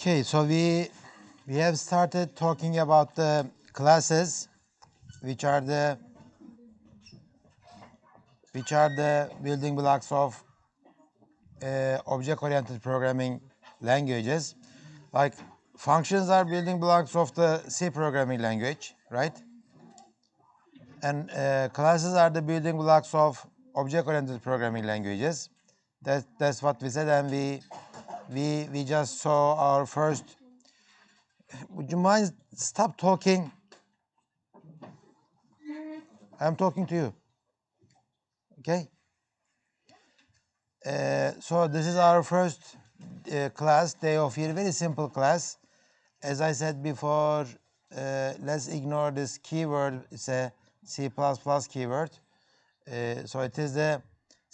Okay, so we have started talking about the classes, which are the building blocks of object-oriented programming languages. Like functions are building blocks of the C programming language, right? And classes are the building blocks of object-oriented programming languages. That's what we said, and we just saw our first. Would you mind stop talking? I'm talking to you. Okay. So this is our first class, day of year, very simple class. As I said before, let's ignore this keyword. It's a C++ keyword. So it is the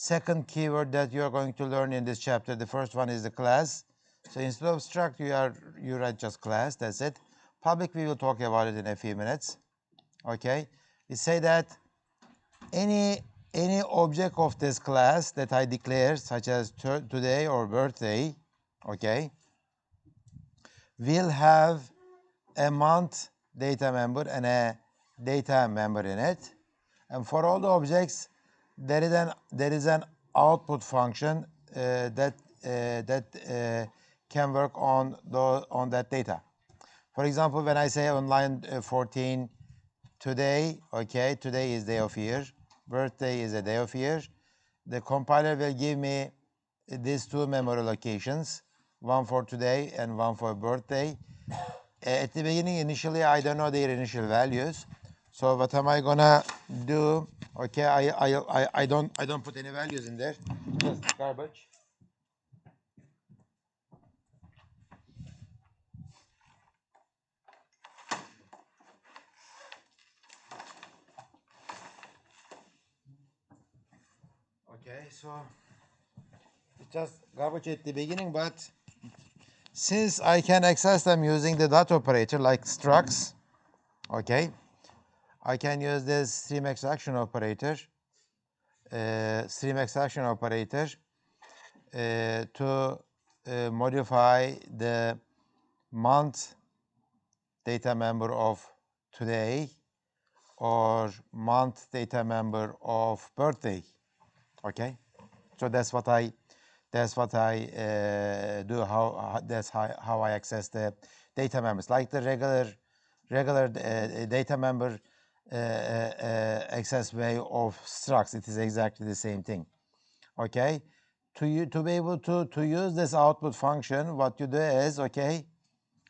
second keyword that you are going to learn in this chapter. The first one is the class. So instead of struct, you write just class. That's it. Public, we will talk about it in a few minutes. Okay. We say that any object of this class that I declare, such as today or birthday, okay, will have a month data member and a data member in it. And for all the objects, there is an output function that can work on that data. For example, when I say on line 14, today, okay, today is day of year, birthday is a day of year, the compiler will give me these two memory locations, one for today and one for birthday. At the beginning, initially, I don't know their initial values. So what am I gonna do? Okay, I don't put any values in there. Just garbage. Okay, so it's just garbage at the beginning, but since I can access them using the dot operator like structs, okay, I can use this stream extraction operator to modify the month data member of today or month data member of birthday. Okay, so that's what I do. That's how I access the data members, like the regular data member access way of structs. It is exactly the same thing. Okay, to be able to use this output function, what you do is, okay,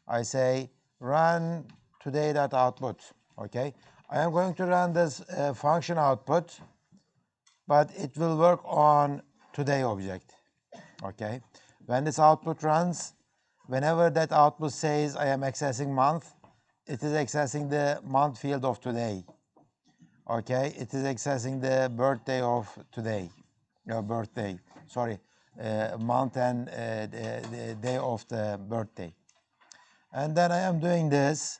I say run today.output. Okay, I am going to run this function output, but it will work on today object. Okay, when this output runs, whenever that output says I am accessing month, it is accessing the month field of today. Okay, it is accessing the birthday of today, birthday, sorry, month and the day of the birthday. And then I am doing this,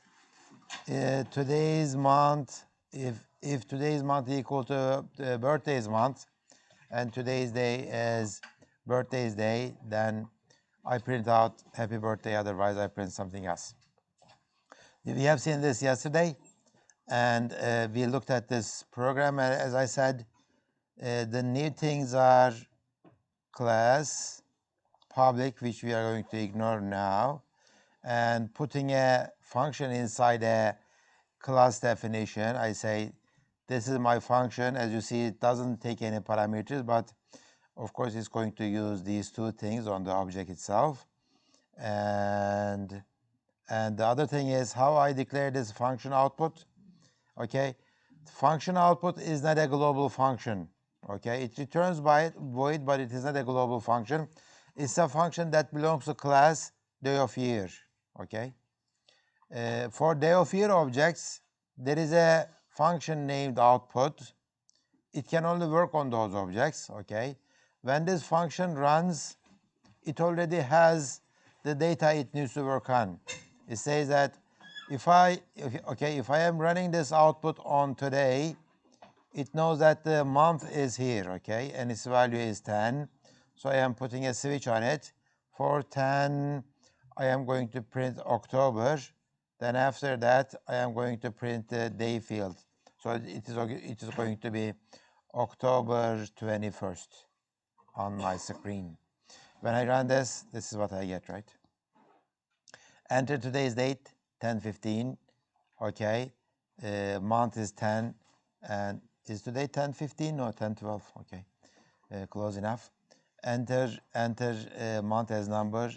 today's month, if today's month equal to birthday's month, and today's day is birthday's day, then I print out happy birthday, otherwise I print something else. We have seen this yesterday, and we looked at this program. As I said, the new things are class, public, which we are going to ignore now, and putting a function inside a class definition. I say, this is my function. As you see, it doesn't take any parameters, but of course, it's going to use these two things on the object itself. And the other thing is how I declare this function output. Okay, function output is not a global function. Okay, it returns by void, but it is not a global function. It's a function that belongs to class day of year. Okay, for day of year objects, there is a function named output. It can only work on those objects. Okay, when this function runs, it already has the data it needs to work on. It says that if I am running this output on today, it knows that the month is here, okay, and its value is 10. So I am putting a switch on it. For 10, I am going to print October. Then after that, I am going to print the day field. So it is going to be October 21st on my screen. When I run this is what I get, right? Enter today's date, 10/15. Okay. Month is 10. And is today 10/15? No, 10/12. Okay. Close enough. Enter month as number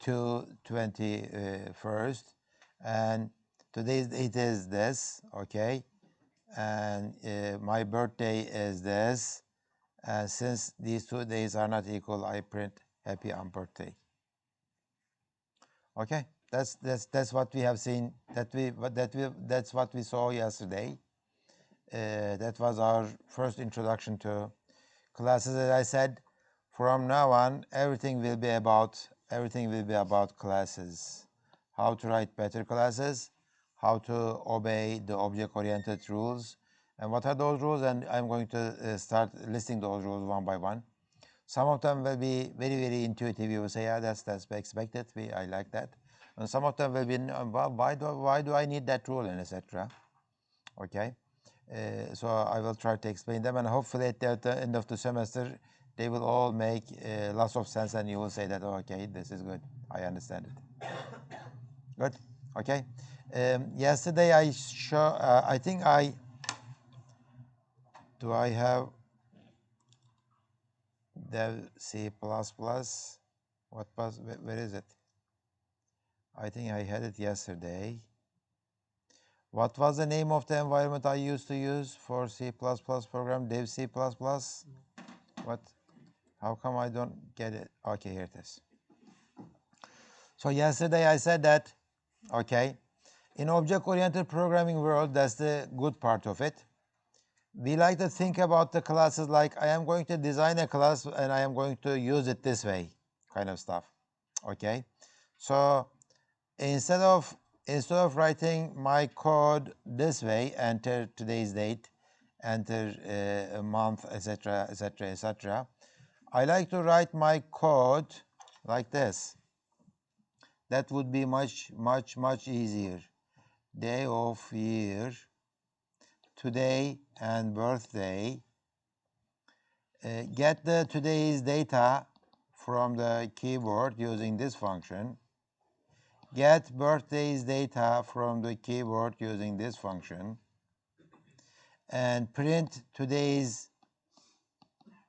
2/21st, and today's date is this, okay, and my birthday is this, and since these 2 days are not equal, I print happy on birthday. Okay, that's what we have seen. That's what we saw yesterday. That was our first introduction to classes. As I said, from now on, everything will be about classes. How to write better classes, how to obey the object-oriented rules, and what are those rules. And I'm going to start listing those rules one by one. Some of them will be very, very intuitive. You will say, yeah, that's expected. I like that. And some of them will be, why do I need that rule, and etc. Okay. So I will try to explain them, and hopefully at the end of the semester, they will all make lots of sense, and you will say that, oh, okay, this is good. I understand it. Good. Okay. Yesterday I do I have dev C++? Where is it? I think I had it yesterday. What was the name of the environment I used to use for C++ program? Dev C++? What? How come I don't get it? Okay, here it is. So yesterday I said that, okay, in object-oriented programming world, that's the good part of it. We like to think about the classes like I am going to design a class and I am going to use it this way, kind of stuff. Okay, so instead of writing my code this way, enter today's date, enter a month, etc., etc., etc., I like to write my code like this. That would be much, much, much easier. Day of year, today and birthday. Get the today's data from the keyboard using this function. Get birthday's data from the keyboard using this function. And print today's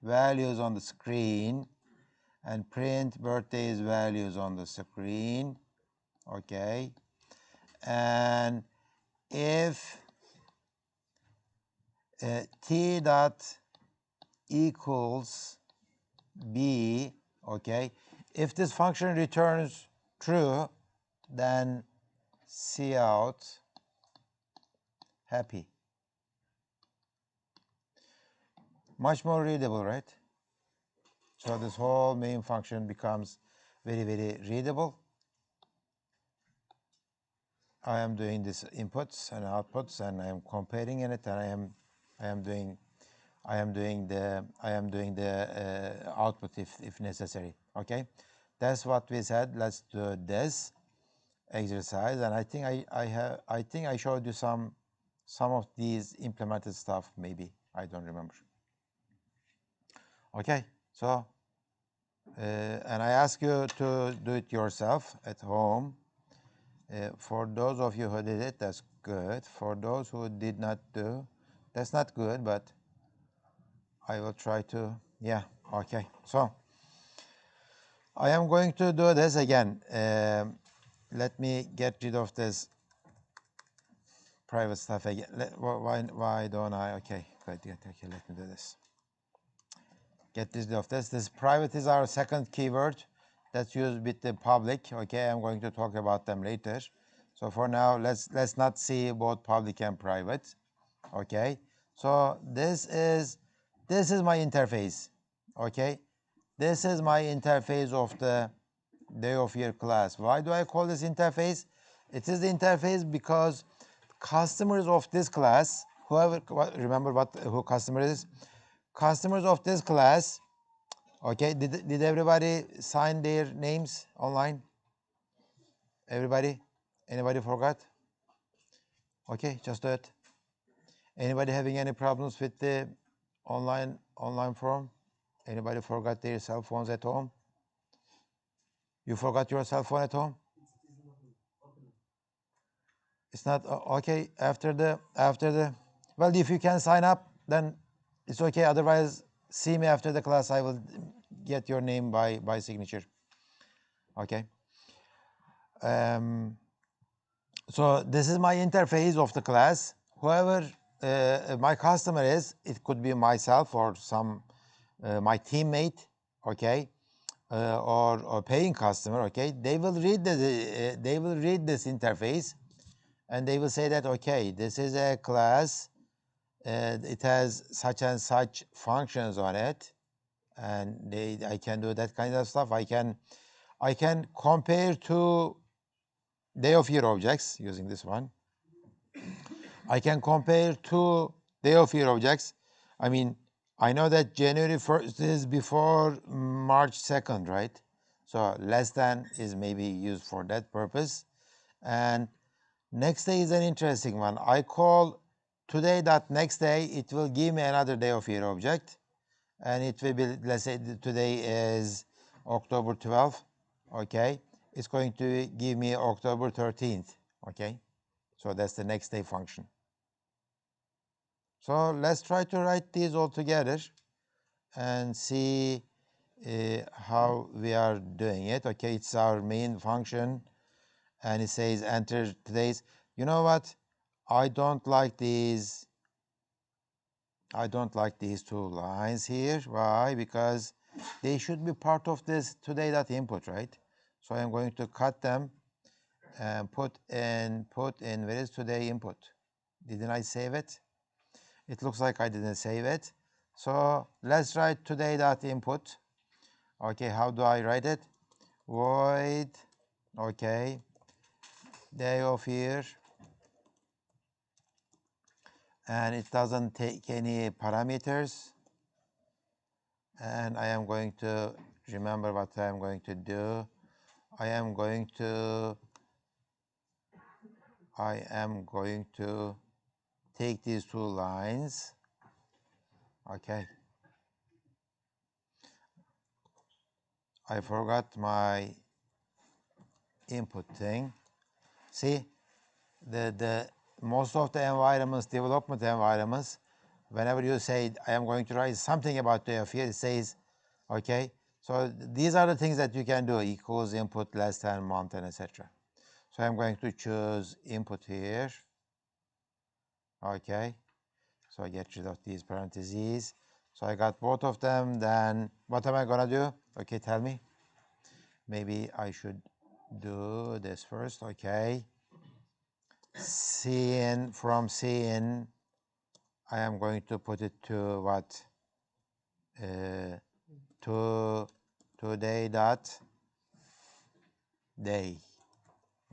values on the screen. And print birthday's values on the screen. Okay. And if t dot equals b, okay, if this function returns true, then cout happy. Much more readable, right? So this whole main function becomes very, very readable. I am doing this inputs and outputs, and I am comparing in it, and I am doing the output if necessary. Okay, that's what we said. Let's do this exercise, and I think I showed you some of these implemented stuff. Maybe I don't remember. Okay, so and I ask you to do it yourself at home. For those of you who did it, that's good. For those who did not do, that's not good, but I will try to, yeah, okay. So I am going to do this again. Let me get rid of this private stuff again. Why don't I? Okay, good. Okay, let me do this. Get rid of this. This private is our second keyword that's used with the public. Okay, I'm going to talk about them later. So for now, let's not see both public and private. Okay. So this is my interface. Okay. This is my interface of the day of year class. Why do I call this interface? It is the interface because customers of this class, remember who customer is? Customers of this class Okay, did everybody sign their names online? Everybody? Anybody forgot? Okay, just do it. Anybody having any problems with the online form? Anybody forgot their cell phones at home? You forgot your cell phone at home? It's not okay after the well, if you can sign up, then it's okay. Otherwise, see me after the class. I will get your name by signature. Okay. So this is my interface of the class. Whoever my customer is, it could be myself or some my teammate, okay, or paying customer, okay. They will read this interface, and they will say that, okay, this is a class. It has such and such functions on it, and I can do that kind of stuff. I can compare two day of year objects using this one. I can compare two day of year objects. I mean, I know that January 1st is before March 2nd, right? So less than is maybe used for that purpose. And next day is an interesting one. I call today that next day, it will give me another day of year object. And it will be, let's say today is October 12th, okay? It's going to give me October 13th, okay? So that's the next day function. So let's try to write these all together and see how we are doing it. Okay, it's our main function, and it says enter today's. You know what? I don't like these. I don't like these two lines here. Why? Because they should be part of this today.input, right? So I'm going to cut them and put in where is today input? Didn't I save it? It looks like I didn't save it. So let's write today.input. Okay, how do I write it? Void, okay, day of year, and it doesn't take any parameters. And I am going to remember what I am going to do. I am going to take these two lines. Okay. I forgot my input thing. See, the most of the environments, development environments, whenever you say I am going to write something about day of year, it says, okay. So these are the things that you can do: equals, input, less than, month, and etc. So I'm going to choose input here. Okay. So I get rid of these parentheses. So I got both of them. Then what am I gonna do? Okay, tell me. Maybe I should do this first. Okay. From cin, I am going to put it to what? To today.day.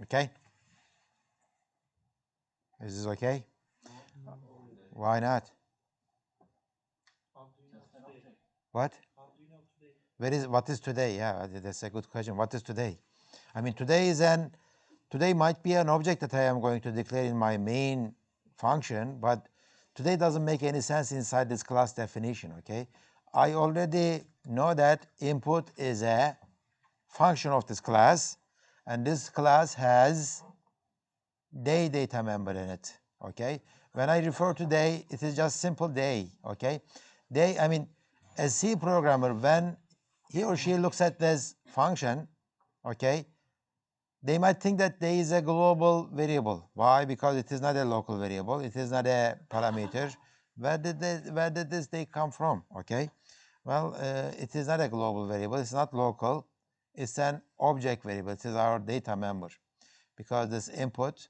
Okay? Is this okay? Why not? What? What is today? Yeah, that's a good question. What is today? I mean, today might be an object that I am going to declare in my main function, but today doesn't make any sense inside this class definition, okay? I already know that input is a function of this class, and this class has day data member in it, okay? When I refer to day, it is just simple day, okay? Day, I mean, a C programmer, when he or she looks at this function, okay, they might think that day is a global variable. Why? Because it is not a local variable. It is not a parameter. Where did this day come from? Okay. Well, it is not a global variable. It's not local. It's an object variable. It is our data member, because this input,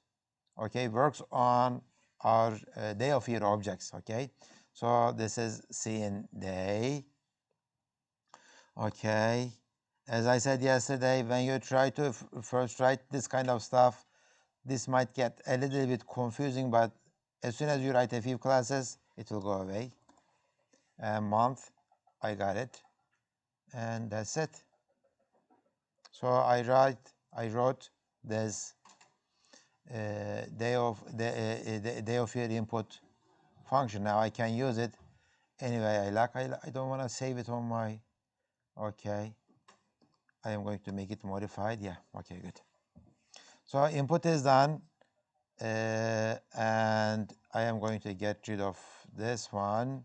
okay, works on our day of year objects. Okay. So this is cin day. Okay. As I said yesterday, when you try to first write this kind of stuff, this might get a little bit confusing, but as soon as you write a few classes, it will go away. Month, I got it. and that's it. So I wrote this day of year input function. Now I can use it anyway I like. I don't want to save it on my, okay. I am going to make it modified. Yeah, okay, good. So input is done, and I am going to get rid of this one,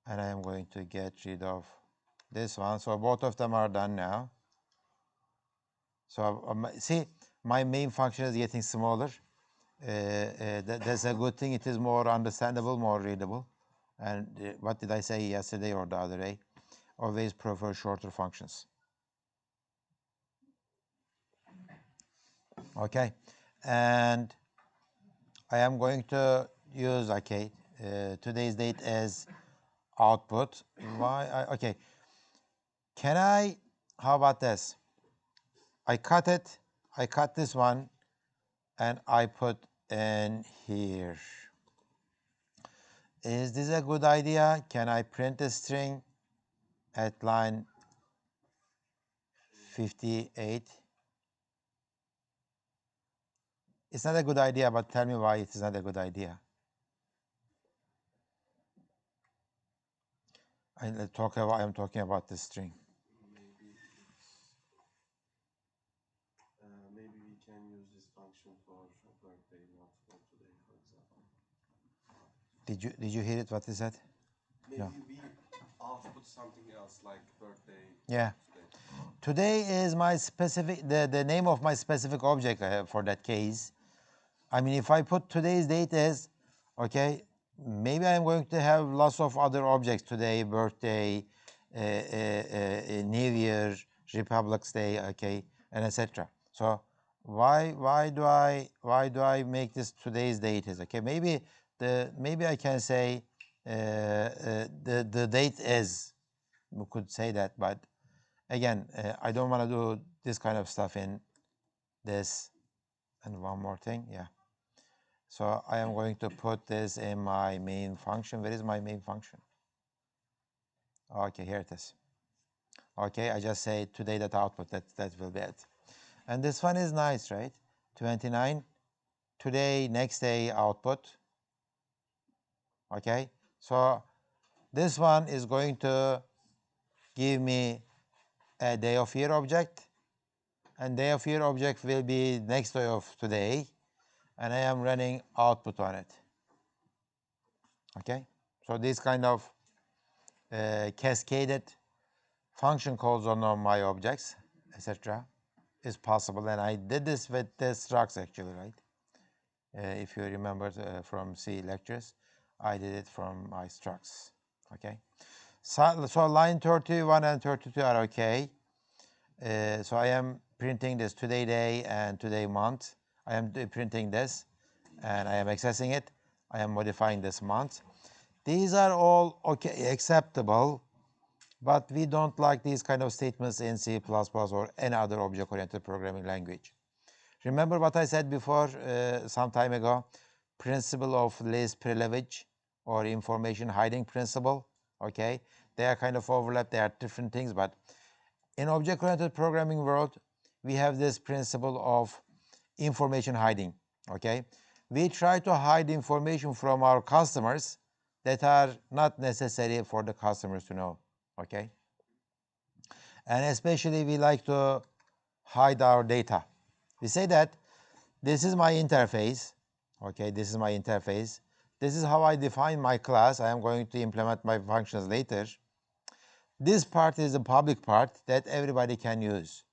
and I am going to get rid of this one. So both of them are done now. So see, my main function is getting smaller. That's a good thing. It is more understandable, more readable. And what did I say yesterday or the other day? Always prefer shorter functions. Okay, and I am going to use, okay, today's date as output. Okay, can I, how about this? I cut this one, and I put in here. Is this a good idea? Can I print a string at line 58? It's not a good idea, but tell me why it is not a good idea. I'm talking about this string. Maybe we can use this function for birthday, not for today, for example. Did you hear it? What is that? Maybe we output something else like birthday. Yeah. Today is my specific, the name of my specific object for that case. I mean, if I put today's date as, okay, maybe I'm going to have lots of other objects today, birthday, New Year, Republic's Day, okay, and etc. So why do I make this today's date is, okay? Maybe I can say the date is. We could say that, but again, I don't want to do this kind of stuff in this. And one more thing, yeah. So I am going to put this in my main function. Where is my main function? Okay, here it is. Okay, I just say today that output, that will be it. And this one is nice, right? 29, today, next day output. Okay, so this one is going to give me a day of year object, and day of year object will be next day of today, and I am running output on it. Okay, so this kind of cascaded function calls on my objects, etc., is possible, and I did this with the structs actually, right? If you remember from C lectures, I did it from my structs. Okay, so line 31 and 32 are okay. So I am printing this today day and today month. I am printing this, and I am accessing it. I am modifying this month. These are all okay, acceptable, but we don't like these kind of statements in C++ or any other object-oriented programming language. Remember what I said before some time ago, principle of least privilege or information hiding principle, okay? They are kind of overlap, they are different things, but in object-oriented programming world, we have this principle of information hiding, okay? We try to hide information from our customers that are not necessary for the customers to know, okay? And especially we like to hide our data. We say that this is my interface, okay, this is my interface. This is how I define my class. I am going to implement my functions later. This part is the public part that everybody can use.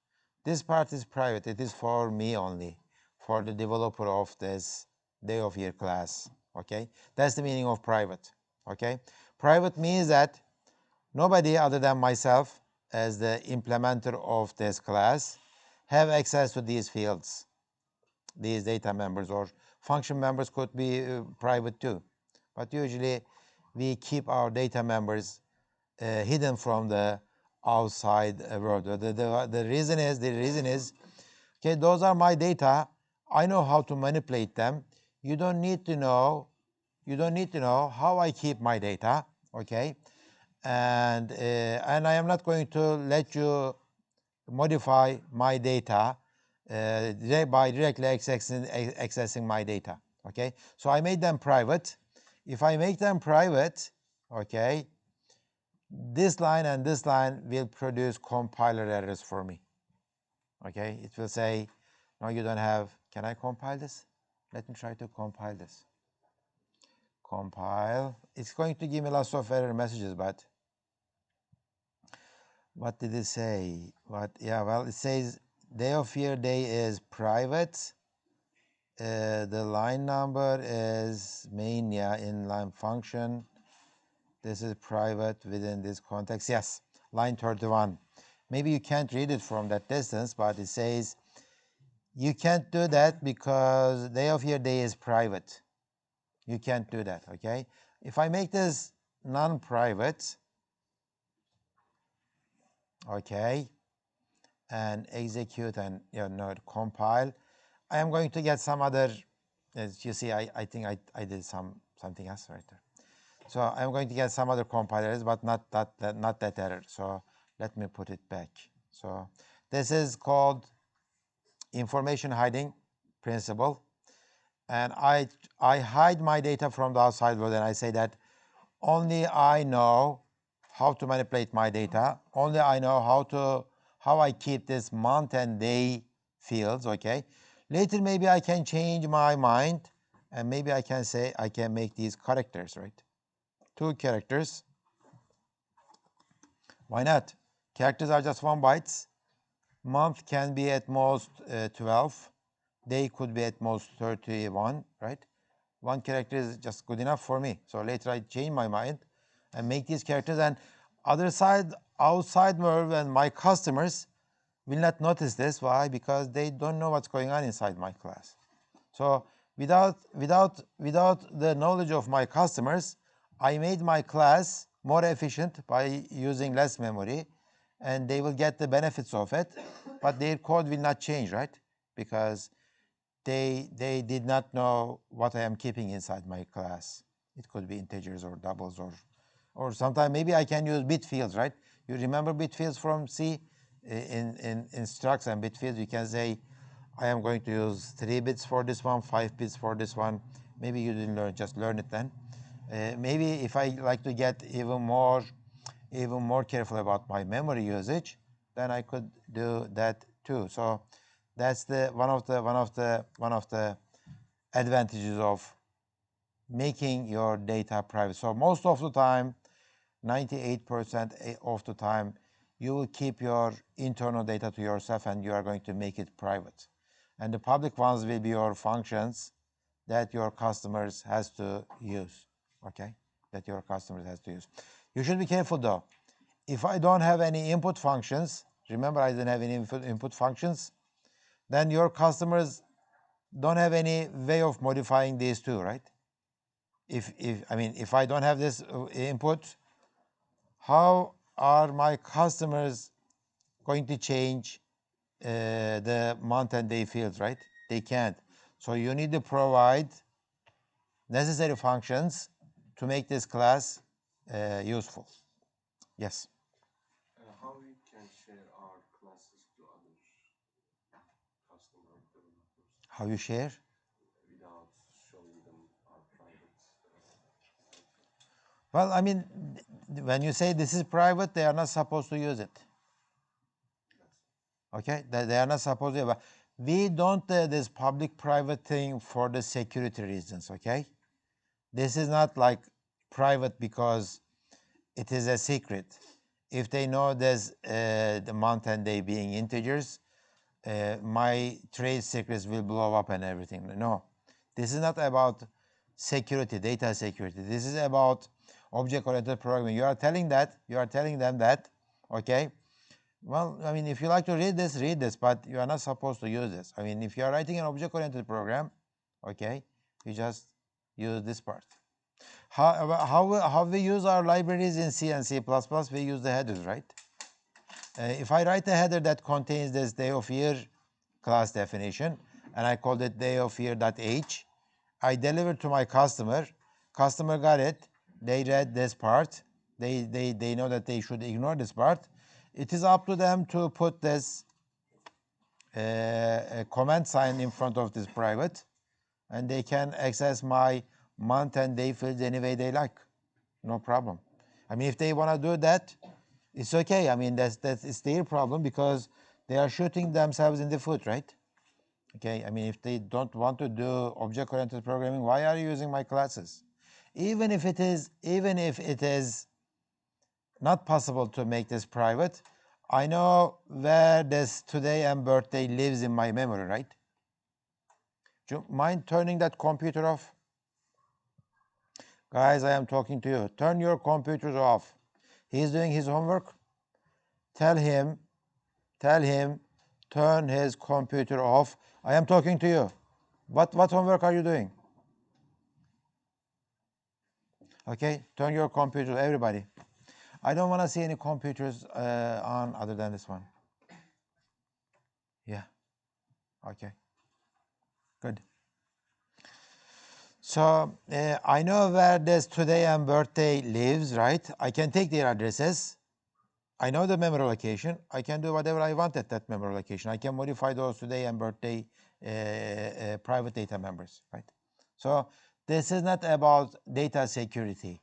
This part is private. It is for me only, for the developer of this day of year class, okay? That's the meaning of private, okay? Private means that nobody other than myself as the implementer of this class have access to these fields. These data members or function members could be private too. But usually we keep our data members hidden from the outside world. The reason is, okay, those are my data. I know how to manipulate them. You don't need to know how I keep my data, okay? and I am not going to let you modify my data by directly accessing my data. Okay, so I made them private. If I make them private, okay, this line and this line will produce compiler errors for me. Okay, it will say, no, you don't have. Can I compile this? Let me try to compile this. Compile. It's going to give me lots of error messages, but what did it say? Yeah, well, it says day of year day is private. The line number is main, yeah, inline function. This is private within this context. Yes, line 31. Maybe you can't read it from that distance, but it says you can't do that because day of year day is private. You can't do that, okay? If I make this non-private, okay, and execute and compile, I am going to get some other, as you see, I think I did something else right there. So I'm going to get some other compilers, but not that error. So let me put it back. So this is called information hiding principle. And I hide my data from the outside world, and I say that only I know how to manipulate my data. Only I know how I keep this month and day fields, okay? Later, maybe I can change my mind, and maybe I can say I can make these characters, right? 2 characters. Why not? Characters are just 1 bytes. Month can be at most 12. Day could be at most 31, right? 1 character is just good enough for me. So later I change my mind and make these characters, and outside world and my customers will not notice this. Why? Because they don't know what's going on inside my class. So without the knowledge of my customers, I made my class more efficient by using less memory, and they will get the benefits of it, but their code will not change, right? Because they did not know what I am keeping inside my class. It could be integers or doubles, or sometimes maybe I can use bit fields, right? You remember bit fields from C? In structs and bit fields, you can say, I am going to use 3 bits for this one, 5 bits for this one. Maybe you didn't learn, just learn it then. Maybe if I like to get even more careful about my memory usage, then I could do that too. So that's one of the advantages of making your data private. So most of the time, 98% of the time, you will keep your internal data to yourself, and you are going to make it private. And the public ones will be your functions that your customers has to use, okay? That your customers has to use. You should be careful though. If I don't have any input functions, remember I didn't have any input functions, then your customers don't have any way of modifying these two, right? If I don't have this input, how are my customers going to change the month and day fields, right? They can't. So you need to provide necessary functions to make this class useful. Yes? How we can share our classes to other customer developers How you share? without showing them our private Well, I mean, when you say this is private, they are not supposed to use it. Okay, they are not supposed to. But we don't this public-private thing for the security reasons. Okay, this is not like private because it is a secret. If they know there's the month and day being integers, my trade secrets will blow up and everything. No, this is not about security, data security. This is about object-oriented programming. You are telling them that, okay? Well, I mean, if you like to read this, but you are not supposed to use this. I mean, if you are writing an object-oriented program, okay, you just use this part. How we use our libraries in C and C++, we use the headers, right? If I write a header that contains this day of year class definition, and I called it day of year.h, I deliver to my customer. Customer got it. They read this part. They know that they should ignore this part. It is up to them to put this a comment sign in front of this private, and they can access my month and day fields any way they like. No problem. I mean, if they want to do that, it's okay. I mean, it's their problem because they are shooting themselves in the foot, right? Okay. I mean, if they don't want to do object-oriented programming, why are you using my classes? Even if it is not possible to make this private, I know where this today and birthday lives in my memory, right? Do you mind turning that computer off? Guys, I am talking to you. Turn your computers off. He's doing his homework. Tell him, turn his computer off. I am talking to you. What homework are you doing? Okay, turn your computer, everybody. I don't want to see any computers on other than this one. Yeah, okay, good. So I know where this today and birthday lives, right? I can take their addresses. I know the memory location. I can do whatever I want at that memory location. I can modify those today and birthday private data members, right? So this is not about data security,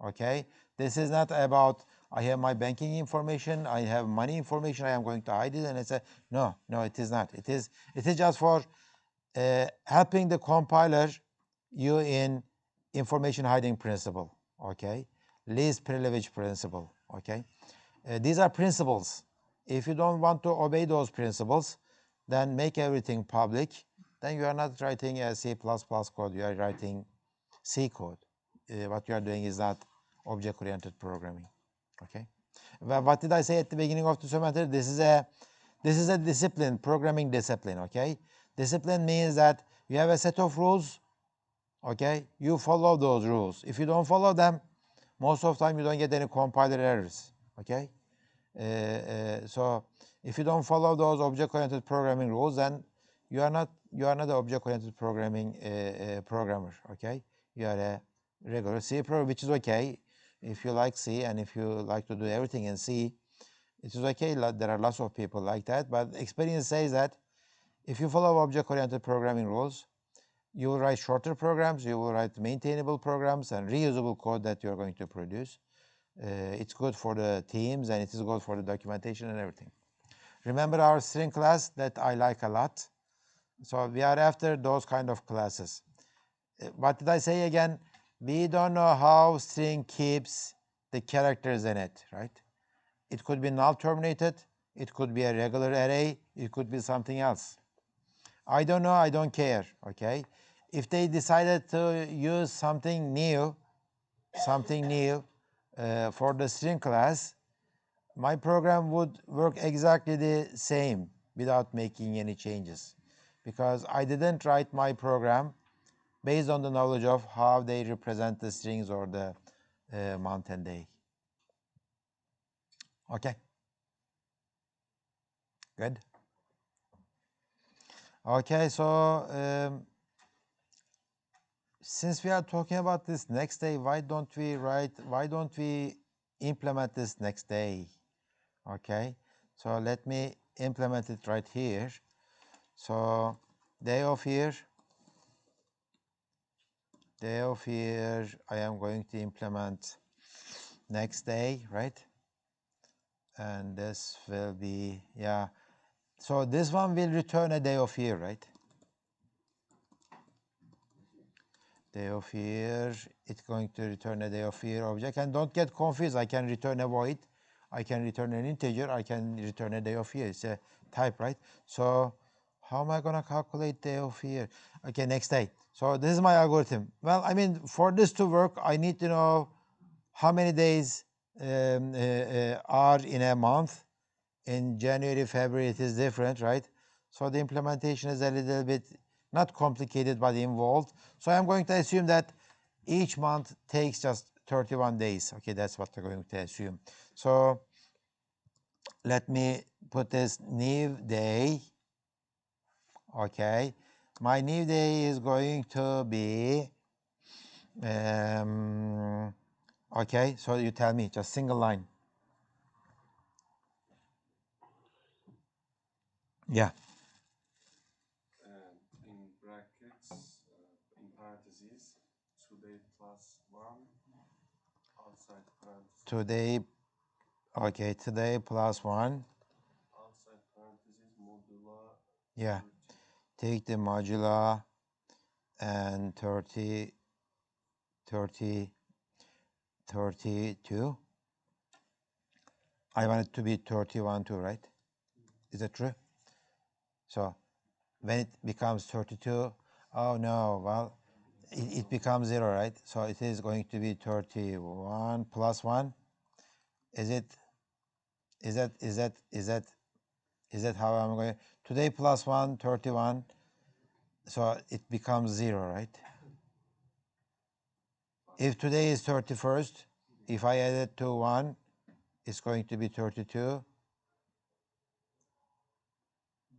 okay? This is not about I have my banking information, I have money information, I am going to hide it, and it's a no, it is not. It is just for helping the compiler you in information hiding principle, okay? Least privilege principle, okay? These are principles. If you don't want to obey those principles, then make everything public. Then you are not writing a C++ code, you are writing C code. What you are doing is not object-oriented programming, okay? Well, what did I say at the beginning of the semester? This is a discipline, programming discipline, okay? Discipline means that you have a set of rules, okay? You follow those rules. If you don't follow them, most of the time you don't get any compiler errors, okay? So if you don't follow those object-oriented programming rules, then you are not an object-oriented programming programmer, okay? You are a regular C programmer, which is okay if you like C and if you like to do everything in C. It is okay. There are lots of people like that, but experience says that if you follow object-oriented programming rules, you will write shorter programs, you will write maintainable programs and reusable code that you are going to produce. It's good for the teams and it is good for the documentation and everything. Remember our string class that I like a lot? So we are after those kind of classes. What did I say again? We don't know how string keeps the characters in it, right? It could be null terminated, it could be a regular array, it could be something else. I don't know, I don't care, okay? If they decided to use something new for the string class, my program would work exactly the same without making any changes, because I didn't write my program based on the knowledge of how they represent the strings or the month and day. Okay, good. Okay, so since we are talking about this next day, why don't we implement this next day? Okay, so let me implement it right here. So day of here, I am going to implement next day, right? And this will be, yeah. So this one will return a day of here, right? Day of here, it's going to return a day of here object. And don't get confused, I can return a void, I can return an integer, I can return a day of here. It's a type, right? So how am I going to calculate day of here? Okay, next day. So this is my algorithm. Well, I mean, for this to work, I need to know how many days are in a month. In January, February, it is different, right? So the implementation is a little bit not complicated but involved. So I'm going to assume that each month takes just 31 days. Okay, that's what we're going to assume. So let me put this new day. Okay, my new day is going to be Okay, so you tell me, just single line. Yeah. And in brackets, in parentheses, today plus 1, outside parentheses. Today, okay, today plus 1. Outside parentheses, modular. Yeah. 30. Take the modular and 30, 32. I want it to be 31 too, right? Is that true? So when it becomes 32, oh no, well, it becomes 0, right? So it is going to be 31 plus 1. Is that how I'm going? Today plus 1, 31. So it becomes 0, right? If today is 31st, if I add it to 1, it's going to be 32.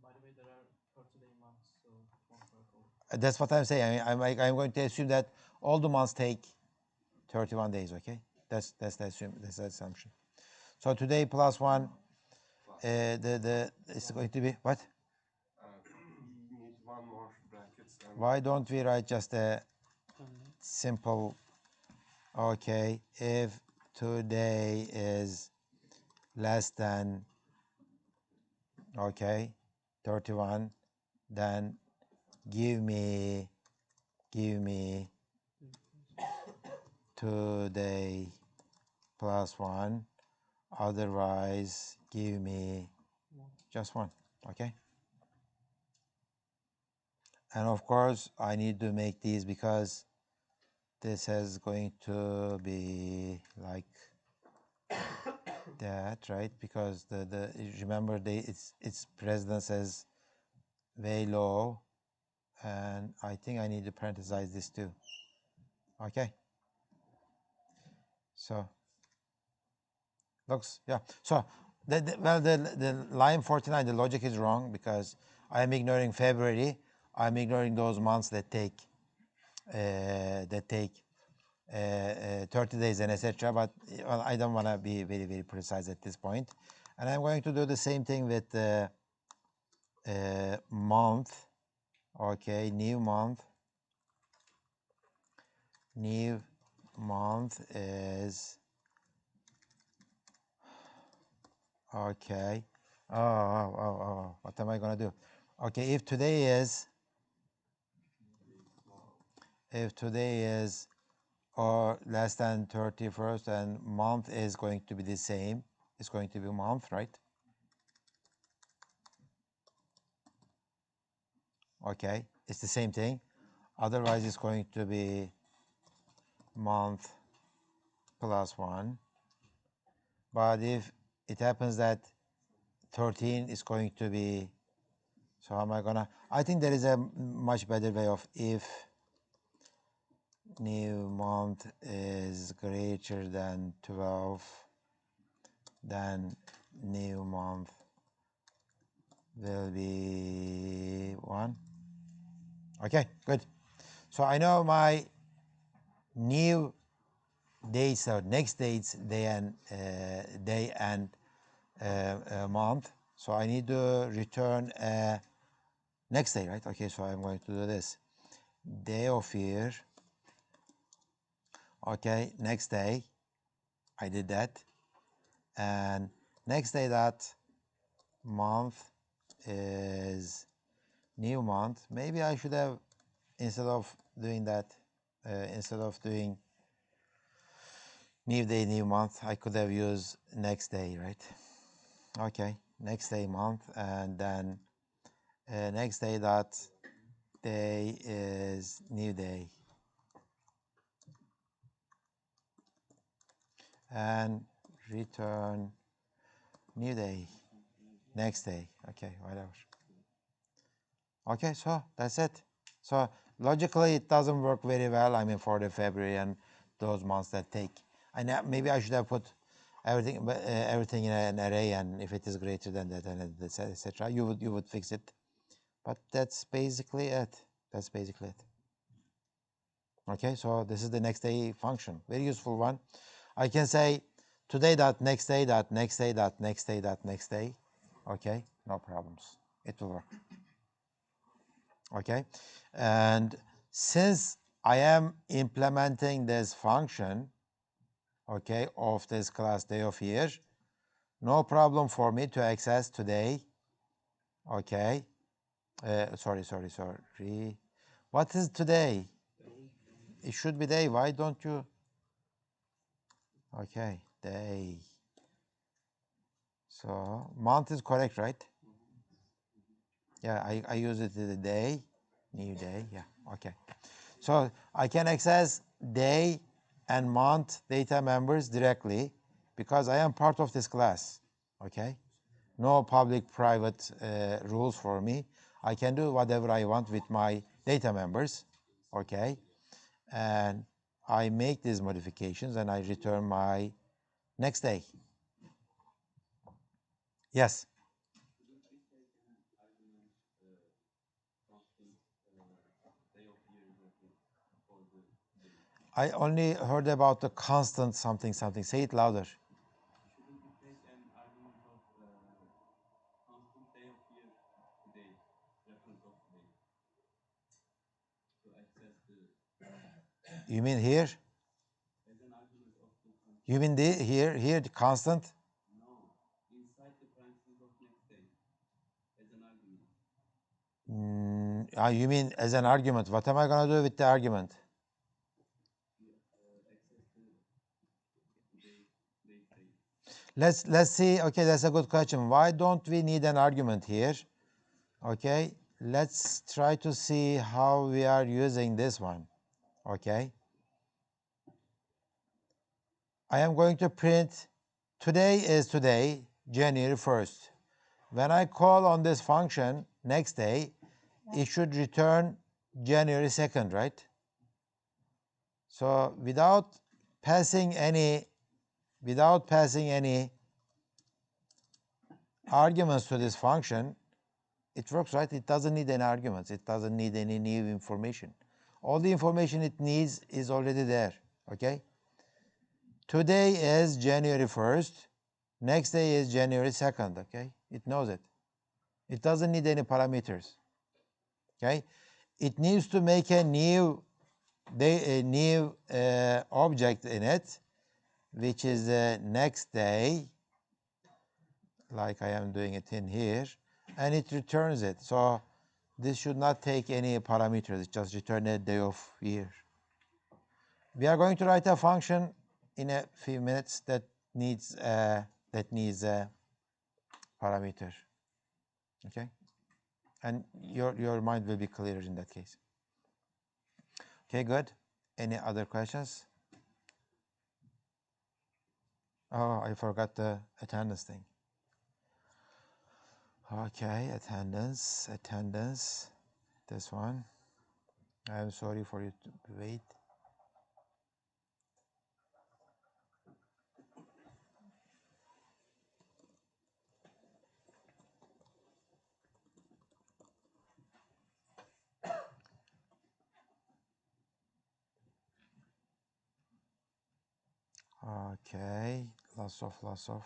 By the way, there are 30-day months, so it won't work over. That's what I'm saying. I'm going to assume that all the months take 31 days, okay? That's the assumption. So today plus 1, it's going to be what? We need one more brackets. And Why don't we write just a simple, okay, if today is less than, okay, 31, then give me today plus 1, otherwise give me just 1, okay? And of course I need to make these because this is going to be like that, right? Because the remember its precedence is very low, and I think I need to parenthesize this too. Okay. So looks, yeah. So the line 49, the logic is wrong because I am ignoring February. I'm ignoring those months that take 30 days and etc. But well, I don't want to be very precise at this point. And I'm going to do the same thing with the month. Okay, new month. New month is okay. Oh, what am I going to do? Okay, if today is or less than 31st, and month is going to be the same. It's going to be month, right? Okay, it's the same thing. Otherwise, it's going to be month plus 1. But if it happens that 13 is going to be, so how am I gonna, I think there is a much better way of if new month is greater than 12, then new month will be 1. Okay, good. So I know my new dates or next dates, day and month. So I need to return next day, right? Okay, so I'm going to do this. Day of year. Okay, next day. I did that. And next day that month is new month. Maybe I should have, instead of doing that, instead of doing new day, new month, I could have used next day, right? Okay, next day month, and then next day that day is new day. And return new day, next day. Okay, whatever. Okay, so that's it. So logically, it doesn't work very well. I mean, for the February and those months that take. And maybe I should have put everything in an array, and if it is greater than that, and etc. You would fix it. But that's basically it. That's basically it. Okay, so this is the next day function. Very useful one. I can say today dot next day dot next day dot next day dot next day. Okay, no problems. It will work. Okay, and since I am implementing this function, okay, of this class day of year, no problem for me to access today. Okay, sorry. What is today? It should be day. Why don't you? Okay, day. So month is correct, right? Yeah, I use it as a day, new day. Yeah, okay. So I can access day and month data members directly because I am part of this class. Okay, no public private rules for me. I can do whatever I want with my data members. Okay, and I make these modifications and I return my next day. Yes. I only heard about the constant something something. Say it louder. Shouldn't we take an argument of constant day of year today, reference of today, to access the You mean here? as an argument of the constant? You mean here the constant? No, inside the parentheses of next day, as an argument. You mean as an argument? What am I going to do with the argument? Access the Let's see. Okay, that's a good question. Why don't we need an argument here? Okay, let's try to see how we are using this one. Okay, I am going to print today is today, January 1st. When I call on this function next day, it should return January 2nd, right? So without passing any arguments to this function, it works, right? It doesn't need any arguments. It doesn't need any new information. All the information it needs is already there, okay? Today is January 1st. Next day is January 2nd, okay? It knows it. It doesn't need any parameters, okay? It needs to make a new object in it, which is the next day, like I am doing it in here, and it returns it. So this should not take any parameters, just return a day of year. We are going to write a function in a few minutes that needs a parameter. Okay, and your mind will be clearer in that case. Okay, good. Any other questions? Oh, I forgot the attendance thing. Okay, attendance, this one. I'm sorry for you to wait. Okay, lots of.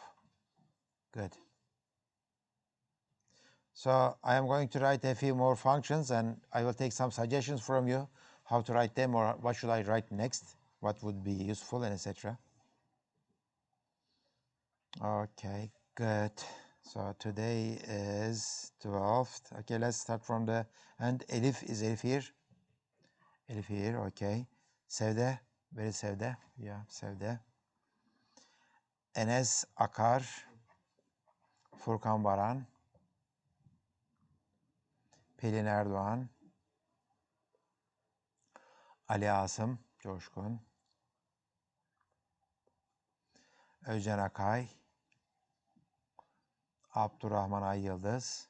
Good. So I am going to write a few more functions and I will take some suggestions from you how to write them or what should I write next, what would be useful and etc. Okay, good. So today is 12th. Okay, let's start from the, and Elif, is Elif here? Elif here, okay. Sevde, where is Sevde? Yeah, Sevde. Enes Akar, Furkan Baran, Pelin Erdoğan, Ali Asım Coşkun, Özcan Akay, Abdurrahman Ay Yıldız,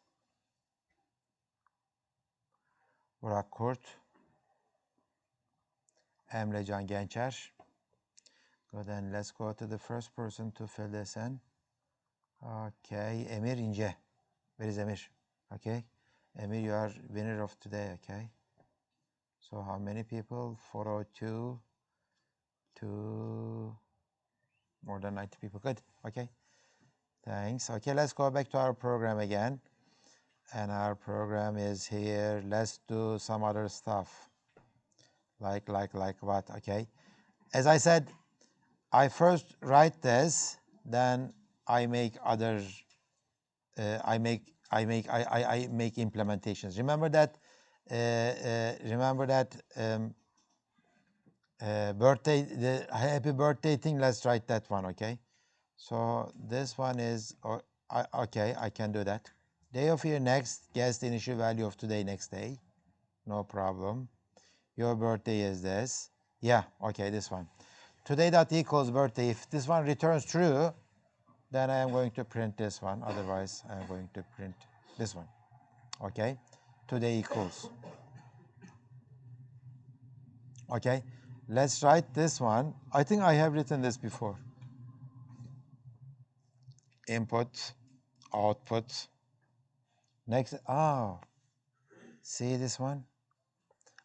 Burak Kurt, Emrecan Gençer. Good, then let's go to the first person to fill this in. Okay, Emir İnce. Where is Emir? Okay, Emir, you are winner of today, okay? So how many people? 402, 2, More than 90 people. Good. Okay. Thanks. Okay, let's go back to our program again. And our program is here. Let's do some other stuff. Like what? Okay. As I said, I first write this, then I make other. I make implementations. Remember that. Birthday, the happy birthday thing. Let's write that one. Okay. So this one is okay. I can do that. Day of your next, guess the initial value of today, next day. No problem. Your birthday is this. Yeah, okay, this one. Today dot equals birthday. If this one returns true, then I am going to print this one. Otherwise, I am going to print this one. Okay, today equals. Okay, let's write this one. I think I have written this before. Input, output. Next, see this one?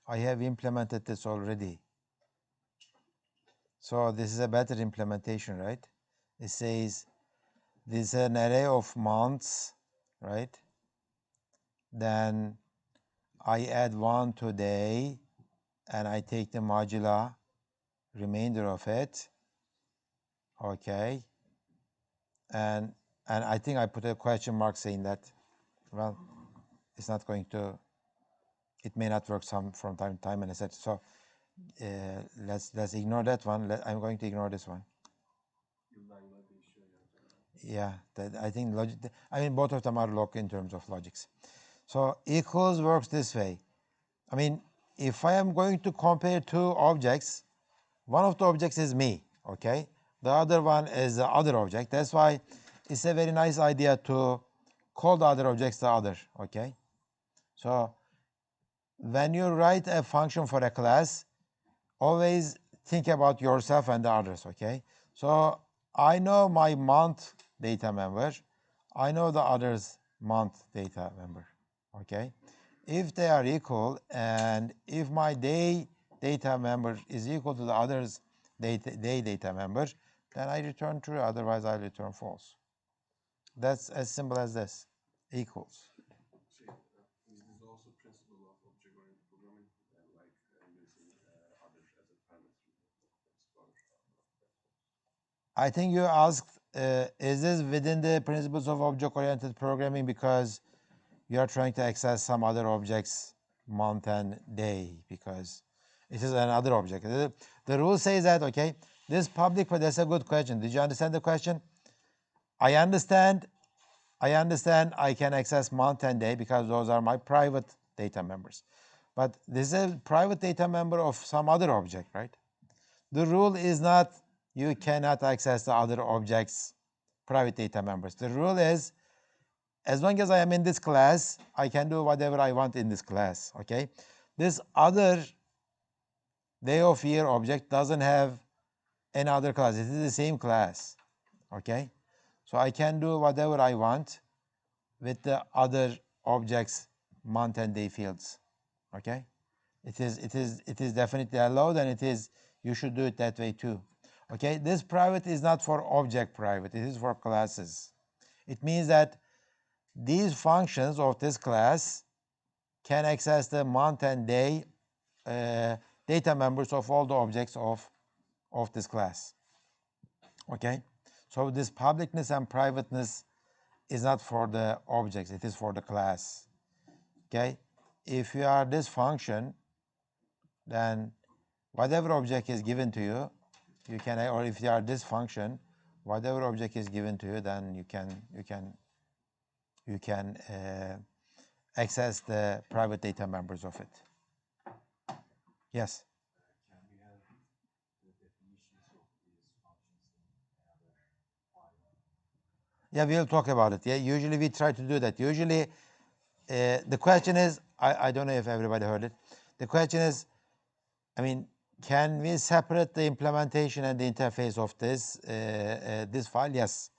I have implemented this already. So this is a better implementation, right? It says this is an array of months, right? Then I add one today and I take the modular remainder of it. Okay. And I think I put a question mark saying that, well, it's not going to, it may not work from time to time, and I said, so let's ignore that one. I'm going to ignore this one. Yeah, I think logic. I mean, both of them are locked in terms of logics. So equals works this way. I mean, if I am going to compare two objects, one of the objects is me, okay? The other one is the other object. That's why it's a very nice idea to call the other objects the other, okay? So when you write a function for a class, always think about yourself and the others, okay? So I know my month data member. I know the other's month data member, okay? If they are equal, and if my day data member is equal to the other's day data member, then I return true, otherwise I return false. That's as simple as this, equals. This is also principle of object-oriented programming, like using other as a parameter. I think you asked, is this within the principles of object-oriented programming because you are trying to access some other objects, month and day, because it is another object. The rule says that, okay, this public, but that's a good question. Did you understand the question? I understand I can access month and day because those are my private data members. But this is a private data member of some other object, right? The rule is not you cannot access the other objects' private data members. The rule is as long as I am in this class, I can do whatever I want in this class, okay? This other day of year object doesn't have another class. It is the same class, okay? So I can do whatever I want with the other objects, month and day fields, okay? It is definitely allowed, and it is, you should do it that way too, okay? This private is not for object private, it is for classes. It means that these functions of this class can access the month and day data members of all the objects of this class, okay? So this publicness and privateness is not for the objects, it is for the class, okay? If you are this function, then whatever object is given to you, you can, or if you are this function, whatever object is given to you, then you can access the private data members of it. Yes? Can we have the definitions of these functions in another file? Yeah, we'll talk about it. Yeah, usually we try to do that. Usually the question is, I don't know if everybody heard it. The question is, I mean, can we separate the implementation and the interface of this file? Yes.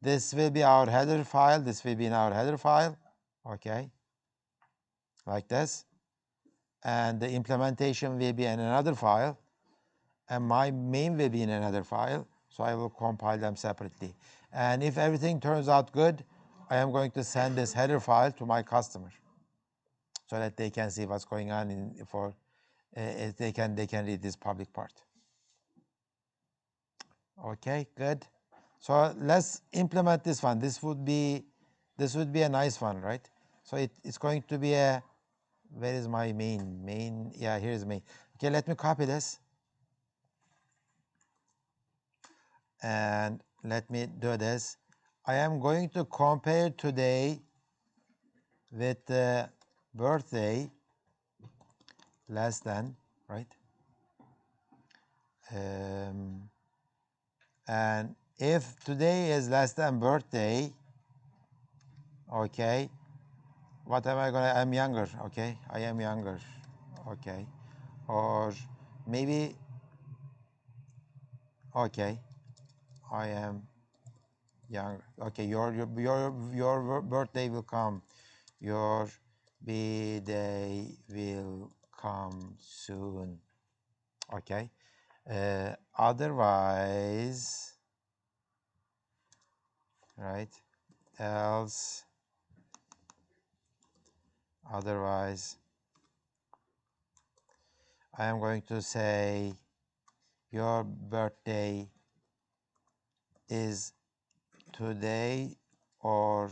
This will be our header file. This will be in our header file, okay, like this. And the implementation will be in another file. And my main will be in another file. So I will compile them separately. And if everything turns out good, I am going to send this header file to my customer so that they can see what's going on they can read this public part. Okay, good. So let's implement this one. This would be a nice one, right? So it's going to be a, where is my main? Yeah, here's main. Okay, let me copy this. And let me do this. I am going to compare today with the birthday less than, right? And if today is less than birthday, okay, what am I gonna, I'm younger, okay, I am younger, okay, or maybe, okay, I am younger, okay, your birthday will come, your birthday will come soon, okay, otherwise, right, else, otherwise, I am going to say your birthday is today or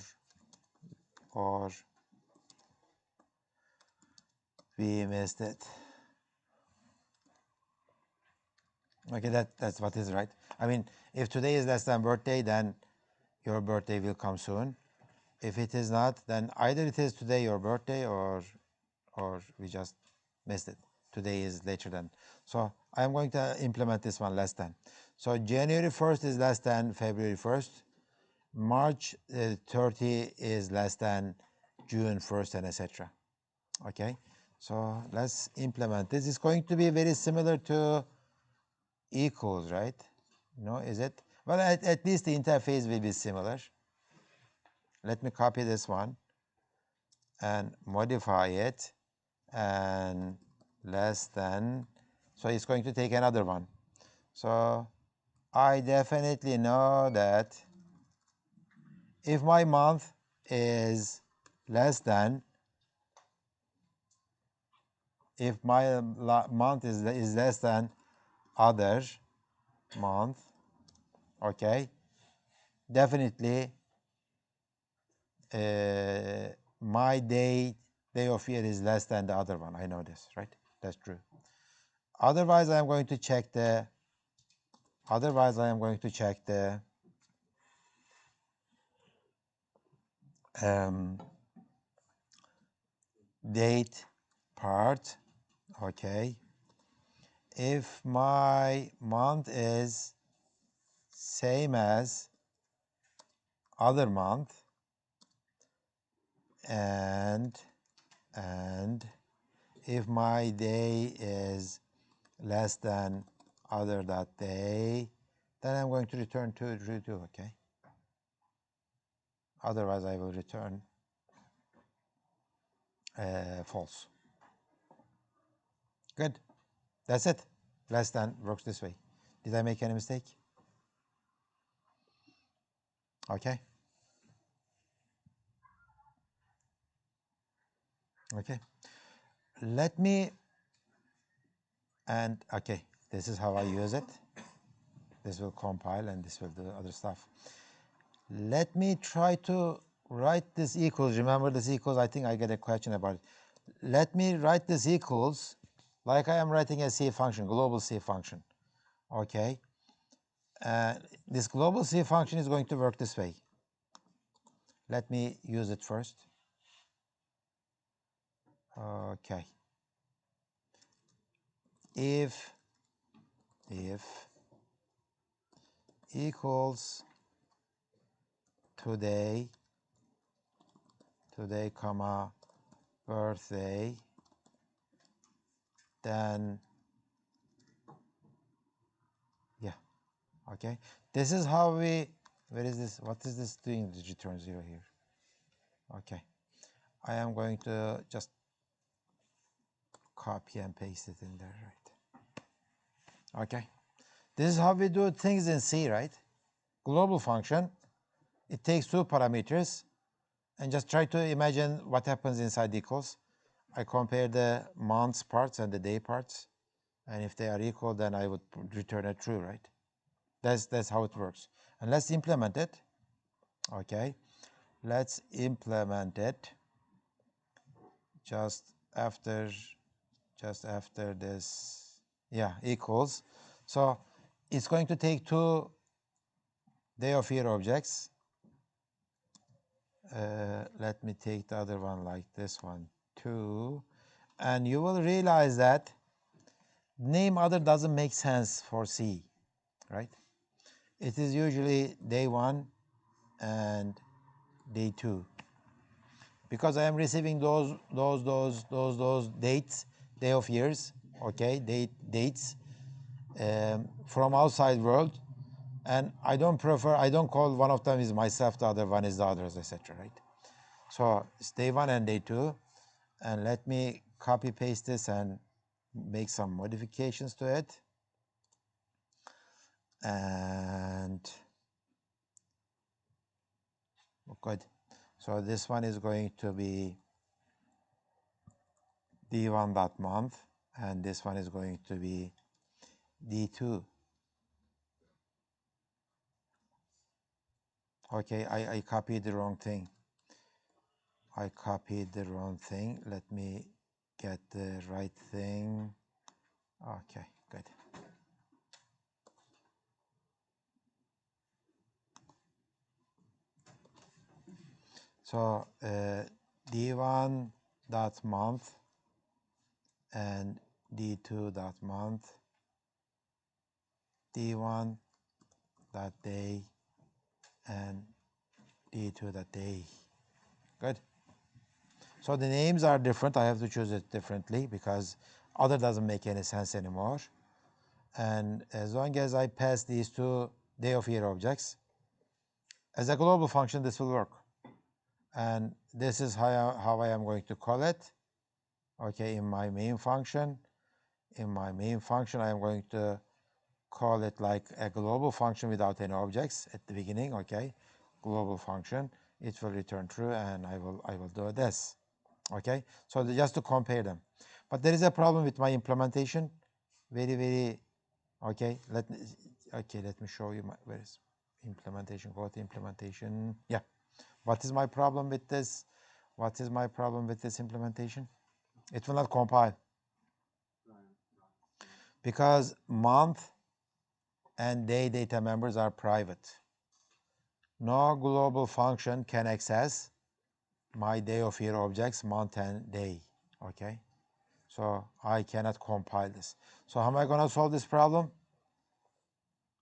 we missed it. Okay, that's what is right. I mean, if today is less than birthday, then your birthday will come soon. If it is not, then either it is today your birthday or we just missed it. Today is later than. So I am going to implement this one less than. So January 1st is less than February 1st. March 30 is less than June 1st, and etc. Okay, so let's implement. This is going to be very similar to equals, right? No, is it? Well, at least the interface will be similar. Let me copy this one and modify it and less than. So it's going to take another one. So I definitely know that if my month is less than, if my month is less than other month, okay, definitely my day of year is less than the other one. I know this, right? That's true. Otherwise, I am going to check the. Otherwise, I am going to check the date part. Okay. If my month is same as other month, and if my day is less than other that day, then I'm going to return true, okay? Otherwise, I will return false. Good. That's it. Less than works this way. Did I make any mistake? Okay. Okay. Let me, and okay, this is how I use it. This will compile and this will do other stuff. Let me try to write this equals. Remember this equals? I think I get a question about it. Let me write this equals like I am writing a C function, global C function. Okay. This global C function is going to work this way. Let me use it first. Okay. If equals today, comma, birthday, then, yeah, okay. This is how we, where is this, what is this doing, the return 0 here? Okay. I am going to just copy and paste it in there, right? Okay. This is how we do things in C, right? Global function, it takes two parameters, and just try to imagine what happens inside equals. I compare the months parts and the day parts, and if they are equal, then I would return a true, right? That's how it works. And let's implement it. Okay, let's implement it just after this. Yeah, equals. So it's going to take two day of year objects. Let me take the other one like this one too, and you will realize that name other doesn't make sense for C, right? It is usually day 1 and day 2, because I am receiving those dates, day of years, okay, dates from outside world, and I don't call one of them is myself, the other one is the others, etc., right? So it's day 1 and day 2, and let me copy paste this and make some modifications to it. And good. So this one is going to be d1.month, and this one is going to be d2. Okay, I copied the wrong thing. Let me get the right thing. Okay, good. So d1.month and d2.month, d1.day and d2.day. Good. So the names are different. I have to choose it differently because other doesn't make any sense anymore. And as long as I pass these two day of year objects, as a global function, this will work. And this is how I am going to call it. Okay, in my main function. I am going to call it like a global function without any objects at the beginning. Okay, global function. It will return true, and I will do this. Okay, so just to compare them. But there is a problem with my implementation. Very okay. Let me show you where is implementation. Go to implementation. Yeah. What is my problem with this? Implementation? It will not compile because month and day data members are private. No global function can access my day of year objects, month and day. Okay, so I cannot compile this. So how am I going to solve this problem?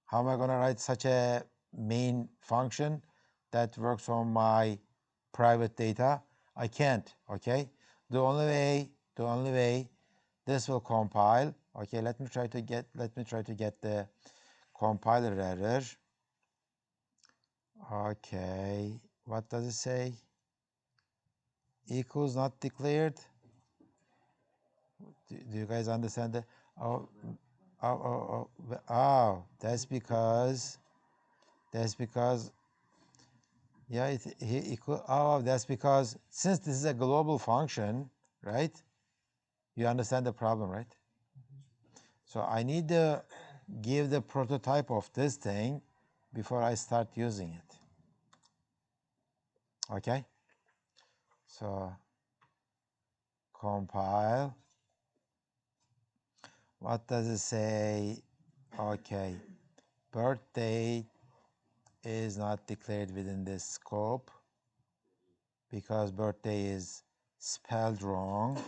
How am I going to write such a main function that works on my private data? I can't. Okay, the only way this will compile. Okay, let me try to get the compiler error. Okay, what does it say? Equals not declared. Do you guys understand that? Oh, that's because yeah, that's because since this is a global function, right? You understand the problem, right? So I need to give the prototype of this thing before I start using it. Okay, so compile. What does it say? Okay, birthday is not declared within this scope because birthday is spelled wrong.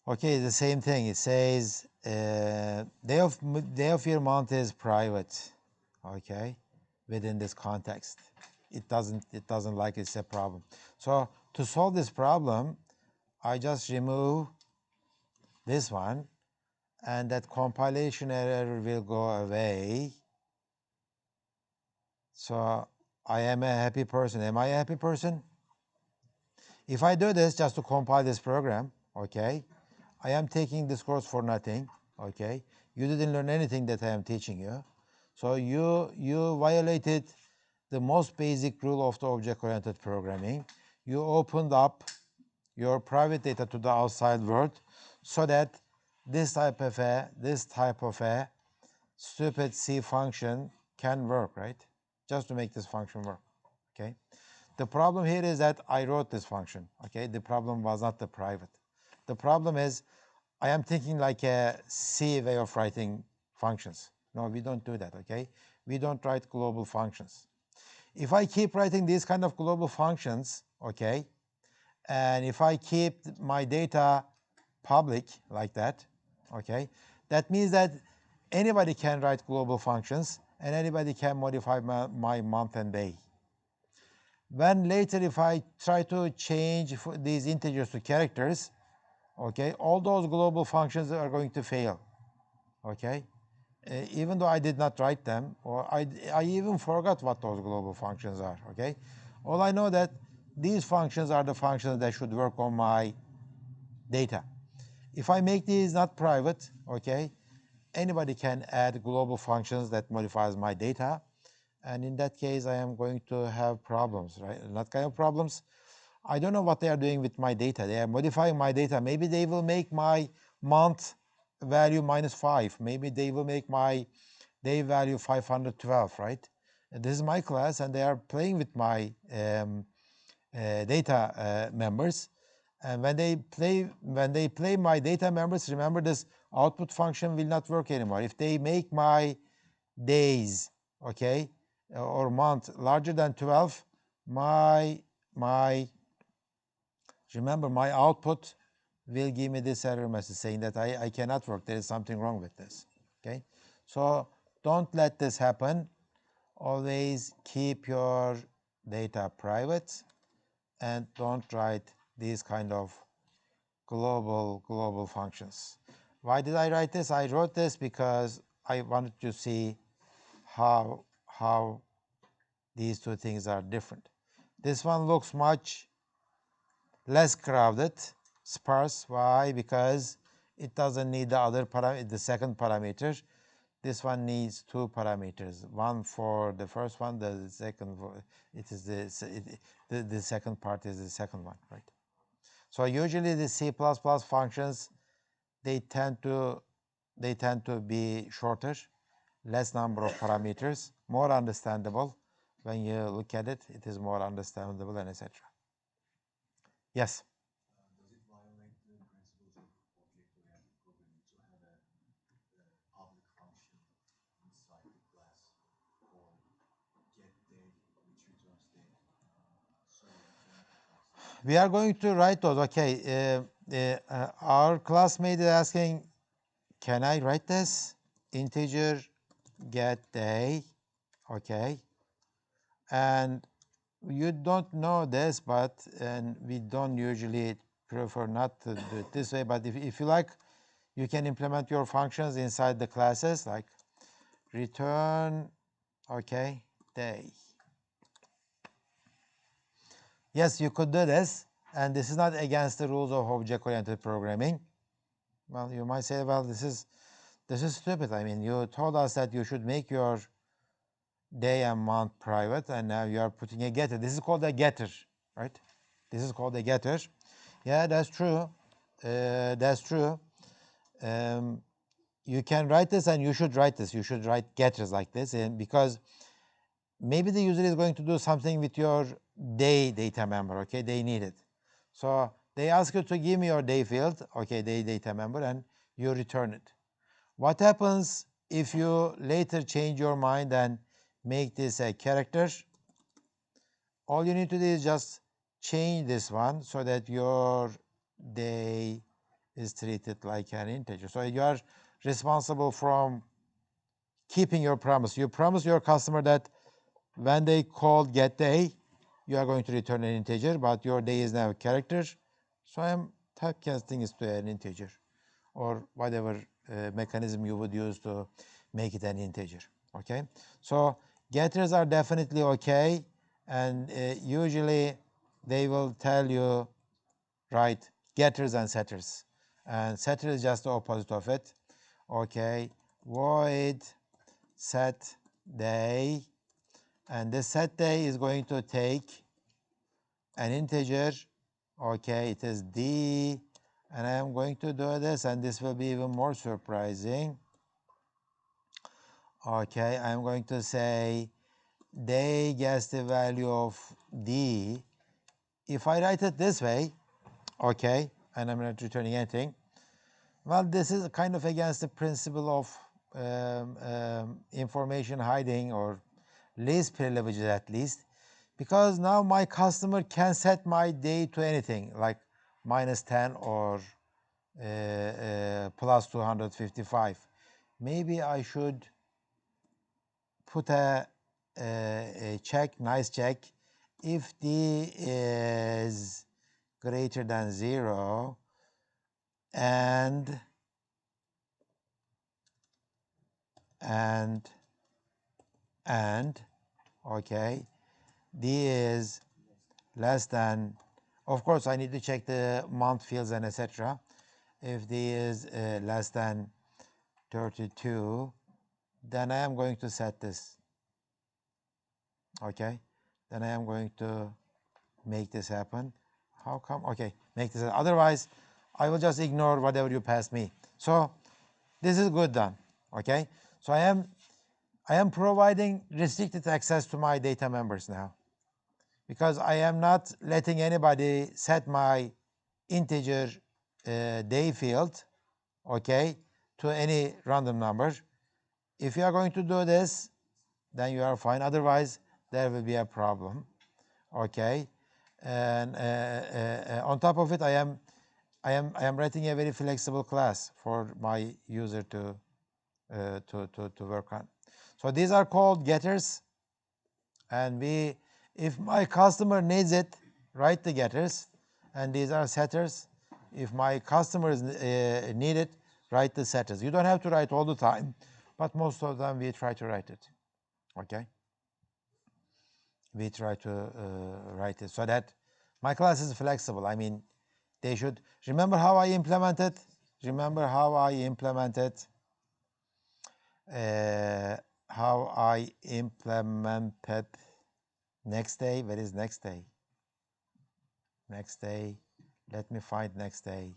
Okay, the same thing. It says day of year month is private. Okay, within this context, it doesn't like it's a problem. So to solve this problem, I just remove this one, and that compilation error will go away. So I am a happy person. Am I a happy person? If I do this just to compile this program, okay? I am taking this course for nothing, okay? You didn't learn anything that I am teaching you. So you violated the most basic rule of the object-oriented programming. You opened up your private data to the outside world so that this type of a stupid C function can work, right? Just to make this function work, okay? The problem here is that I wrote this function, okay? The problem was not the private. The problem is I am thinking like a C way of writing functions. No, we don't do that, okay? We don't write global functions. If I keep writing these kind of global functions, okay, and if I keep my data public like that, okay, that means that anybody can write global functions and anybody can modify my month and day. When later if I try to change these integers to characters, okay, all those global functions are going to fail, okay? Even though I did not write them, or I even forgot what those global functions are, okay? All I know that these functions are the functions that should work on my data. If I make these not private, okay, anybody can add global functions that modifies my data, and in that case, I am going to have problems, right? Not kind of problems. I don't know what they are doing with my data. They are modifying my data. Maybe they will make my month value -5. Maybe they will make my day value 512, right? And this is my class, and they are playing with my data members. And when they play my data members, remember this output function will not work anymore. If they make my days, okay, or month larger than 12, remember my output will give me this error message saying that I cannot work. There is something wrong with this, okay? So don't let this happen. Always keep your data private and don't write these kind of global functions. Why did I write this? I wrote this because I wanted to see how these two things are different. This one looks much less crowded, sparse. Why? Because it doesn't need the other parameter, the second parameter. This one needs two parameters. One for the first one, the second. It is the second part is the second one, right? So usually the C++ functions they tend to be shorter, less number of parameters, more understandable. When you look at it, it is more understandable and etc. Yes. Does it violate the principles of object-oriented programming to have a public function inside the class for get date, which returns date, so you cannot apply? We are going to write those. Okay. Our classmate is asking, can I write this? Integer get day. Okay. And you don't know this, and we don't usually prefer not to do it this way, but if you like, you can implement your functions inside the classes, like return, okay, day. Yes, you could do this, and this is not against the rules of object-oriented programming. Well, you might say, well, this is stupid. I mean, you told us that you should make your day and month private, and now you are putting a getter. This is called a getter, right? This is called a getter. Yeah, that's true. That's true. You can write this, and you should write this. You should write getters like this, and because maybe the user is going to do something with your day data member. Okay, they need it. So they ask you to give me your day field, okay, day data member, and you return it. What happens if you later change your mind and make this a character? All you need to do is just change this one so that your day is treated like an integer. So you are responsible from keeping your promise. You promise your customer that when they call get day, you are going to return an integer, but your day is now a character. So I am typecasting it to an integer, or whatever mechanism you would use to make it an integer. Okay, so getters are definitely okay, and usually they will tell you write getters and setters. And setter is just the opposite of it. Okay, void set day, and this set day is going to take an integer. Okay, it is d, and I am going to do this, and this will be even more surprising. Okay, I'm going to say day gets the value of d. If I write it this way, okay, and I'm not returning anything, well, this is kind of against the principle of information hiding, or least privileges at least, because now my customer can set my day to anything, like -10 or plus 255. Maybe I should put a check, nice check, if d is greater than 0 and okay, d is less than, of course I need to check the month fields and etc. If d is less than 32, then I am going to set this. Okay, then I am going to make this happen. How come? Okay, make this. Otherwise, I will just ignore whatever you pass me. So this is good done. Okay, so I am providing restricted access to my data members now, because I am not letting anybody set my integer day field, okay, to any random number. If you are going to do this, then you are fine. Otherwise, there will be a problem. Okay, and on top of it, I am writing a very flexible class for my user to work on. So these are called getters, and if my customer needs it, write the getters, and these are setters. If my customers need it, write the setters. You don't have to write all the time, but most of them we try to write it. Okay, we try to write it so that my class is flexible. I mean, they should remember how I implemented. Remember how I implemented. How I implemented next day. Where is next day? Next day. Let me find next day.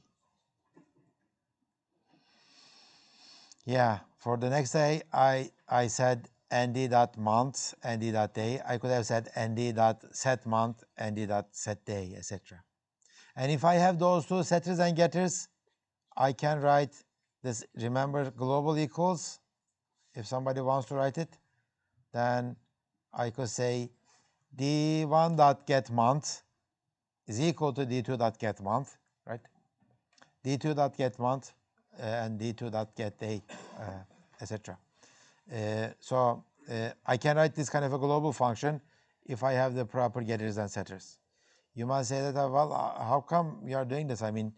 Yeah, for the next day, I said nd.month, nd.day. I could have said nd.setMonth, nd.setDay, etc. And if I have those two setters and getters, I can write this. Remember global equals. If somebody wants to write it, then I could say d1.getMonth is equal to d2.getMonth, right? d2.getMonth and d2.getDay, etc. So I can write this kind of a global function if I have the proper getters and setters. You must say that, well, how come we are doing this? I mean,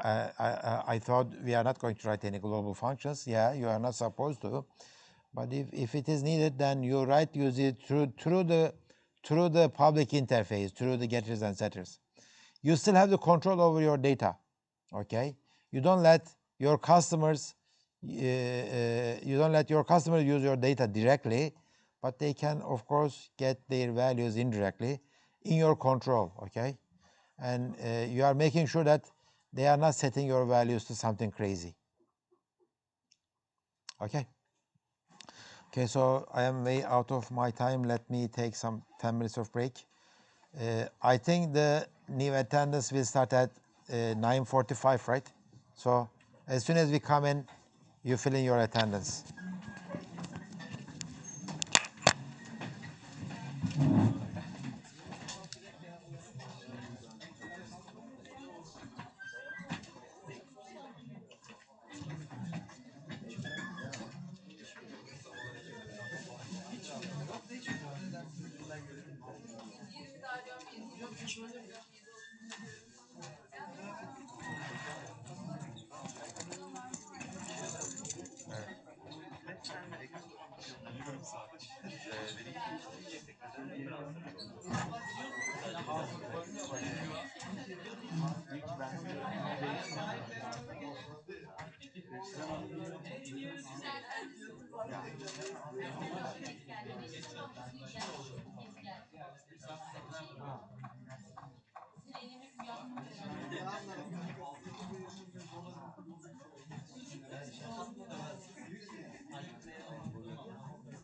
I thought we are not going to write any global functions. Yeah, you are not supposed to. But if it is needed, then you use it through the public interface, through the getters and setters. You still have the control over your data. Okay, you don't let your customers use your data directly, but they can, of course, get their values indirectly in your control. Okay, and you are making sure that they are not setting your values to something crazy. Okay. Okay, so I am way out of my time. Let me take some 10 minutes of break. I think the new attendance will start at 9:45, right? So as soon as we come in, you fill in your attendance.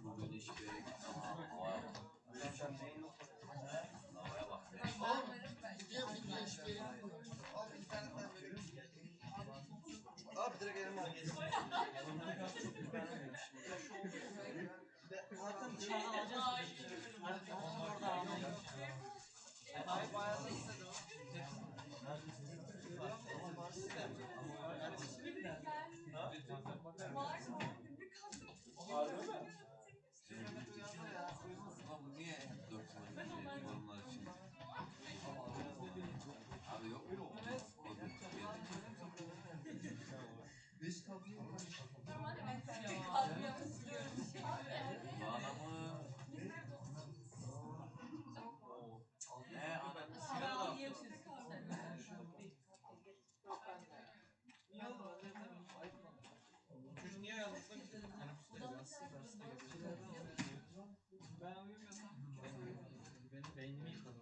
Bugün hiçbir yere gitmem abi. Havaya bak. Havaya bak. Abi direkt elime al. Zaten dışarıdan alacağız. Orada almayız. Hayır bayağı da istedim. Ama bu niye hep 4 yıllık yorumlar için? Abi yok mu? Kod bu adamı Adam sigara da atıyor. Niye oldu? Çocuk niye yalnızsın ki? Ben uyumuyorsam benim beynimi yıkadı.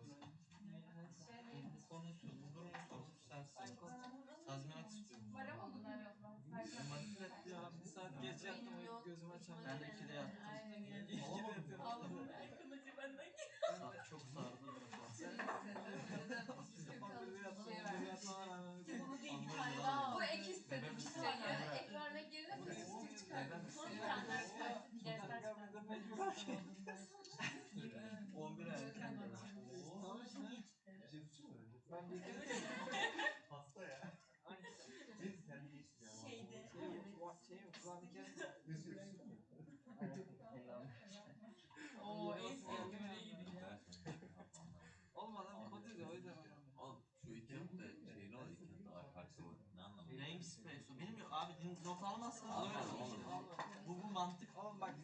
Bu konusu, bu durumun sorumlusu sensin. Tazminat istiyorum. Manipüle etti ya. Bir saat geç yattım, uyup gözümü açamadım. Ben de 2'de yattım. 2'de yatıyorum. Çok sardı Bu ek istedim işte yani. Ek vermek yerine bu sütü çıkardım. Sonra kendiler çıkarttı. Dersler çıkarttı. 11 erken geldim. Ben de hasta ya. Şeyde. Şey mi? Kur'an-ı Kerim. Oo en sevdiğim öyle gidiyor. Olmadı ama kod ediyor o yüzden. Oğlum şu ikinci de şeyin o ikinci de farklı var. Ne anlamı? Namespace o. Bilmiyorum abi not almazsan Anladım böyle oğlum. Bu mantık. Oğlum bak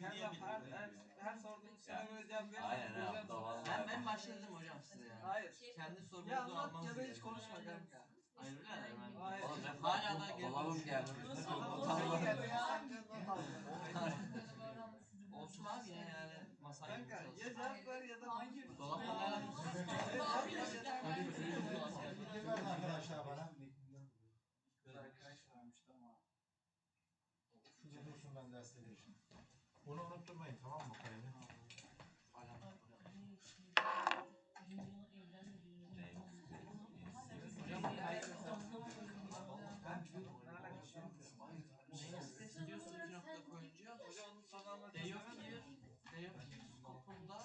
her sorduğum soruya cevap verirsen Aynen ha. vuracağım Bu da sana. vallahi. Ben başta dedim hocam size yani. Hayır. Kendi sorunuzu Ya anlat almanız ya da hiç gerekiyor. konuşma kanka. Hayır öyle ben. Hayır. Oğlum ben Hala da geri alalım geldim. Nasıl geldi? Sen de not aldın. Olsun abi yine yani masaya Kanka ya çalışıyoruz. cevap ver ya da konuşma. Dolaplar Kim verdi arkadaşlar bana? Arkadaş vermişti ama. Şurada dursun ben derste girişim. Bunu unutturmayın tamam mı kalemi? Hocam diyorsun 2 nokta koyunca Hoca onun sonra anlatıyor. day of year skopunda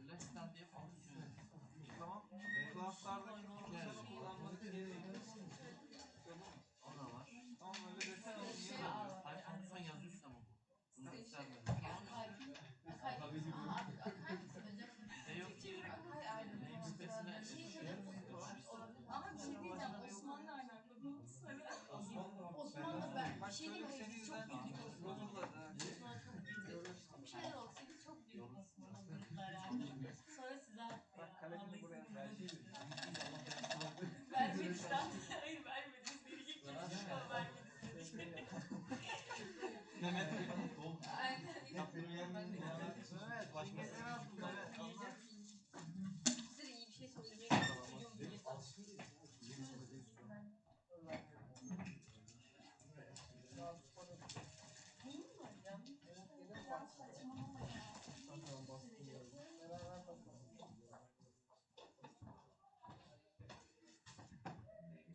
less than diye fonksiyon. Tamam. Class'lardaki fonksiyonu kullanmadık geri. O da var. Tamam öyle desene oğlum. Ay fonksiyon yazıyorsun ama bu. Bunu göstermedim. Akar mısın hocam? Day of year Akay Erdem. namespace'ine Ama bir şey diyeceğim. Osman'la alakalı. Osman'la ben bir şey diyeyim. Seni Biz yüzden çok büyüdük Osman'la. bozulmadı ha. Osman'la çok büyüdük. Bir şeyler oldu. Biz çok büyüdük Osman'la grupla herhalde. Sonra size attı ya. Bak kalemini buraya ver. Vermedi zaten. Hayır vermedi. Verecek gibi ama vermedi. Mehmet Aynen. Evet, başkasına attım evet. Size iyi bir şey söylemeye çalışıyorum diye. Değil mi hocam? Ya saçmalama ya.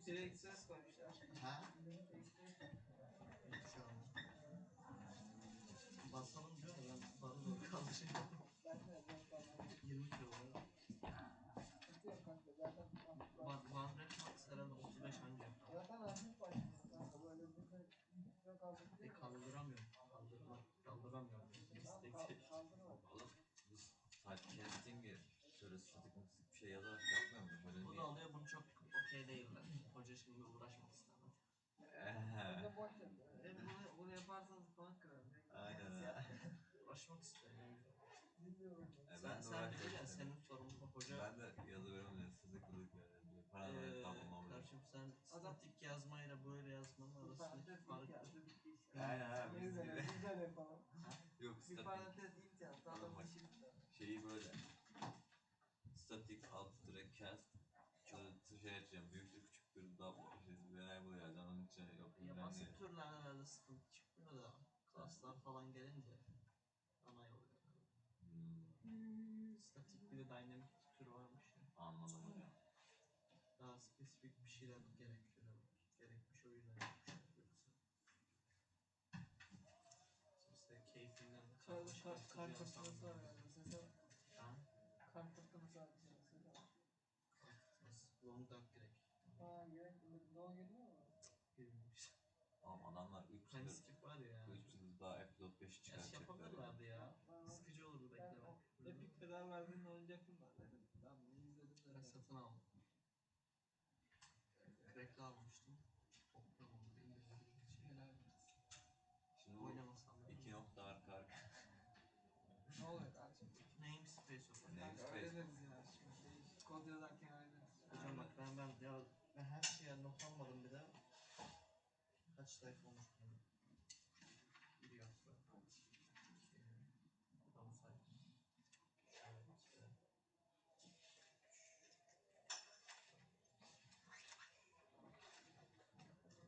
Direkt ses koymuşlar. Ha? basalım diyor ya ben bana doğru kaldırıyorum. 20 kilo var. One rep max herhalde 35 anca. Kaldıramıyorum. Kaldıramıyorum. Oğlum biz podcasting'i şöyle statik bir şey yazarak yapmıyor muyum? Böyle Bunu niye? alıyor bunu çok okey değiller. Hoca şimdi uğraşmak istemez. Bunu yaparsanız puan kırarım. Aynen ha. Uğraşmak istemiyorum. Ben Sen de uğraşmak bileceksin istedim. senin sorumluluğun hoca. Ben de yazıyorum diye statik Paralel tablo Kardeşim sen statik yazmayla böyle yazmanın arasındaki fark. Aynen abi. Güzel yapalım. Yok Bir statik. parantez int yaz. Daha Oğlum da bak, bir şey bitti. şeyi böyle. Statik alt direkt cast. Şöyle şey açacağım. Büyüktür küçüktür double variable yazacağım. Onun için yok. Ya basit türlerde sıkıntı çıkmıyor da klaslar falan gelince ana yol oluyor. Statik bir de dynamic tür varmış ya. Anladım hocam. Daha spesifik bir şeyler gerekmiş o yüzden yapmışlar yoksa. İşte keyfinden Kar fırtınası var yani. Mesela Ha? kar fırtınası var. Mesela. Long duck gerek. Gerek ne o geliyor mu? Bilmiyormuş. Oğlum adamlar 3 Hani yıldır, skip var ya. 3 yıldır daha F-Pilot 5'i Ya çıkartacaklar. yapabilirlerdi ya. Sıkıcı olurdu beklemek. Epic bedava verdiğinde oynayacaktım ben dedim. Ben bunu izledim Ben de. satın aldım. Crack'le almıştım. Toplam oldu. Helal. Şimdi bu Oynamasam da. 2 nokta arka arka. Ne oluyor kardeşim? Namespace olur. Kanka Namespace. öğreniriz ya şimdi. Kod yazarken öğreniriz. Hocam bak ben her şeye not almadım bir de. Kaç sayfa olmuş benim? Bir yazsa. Tam sayfa. Şöyle işte.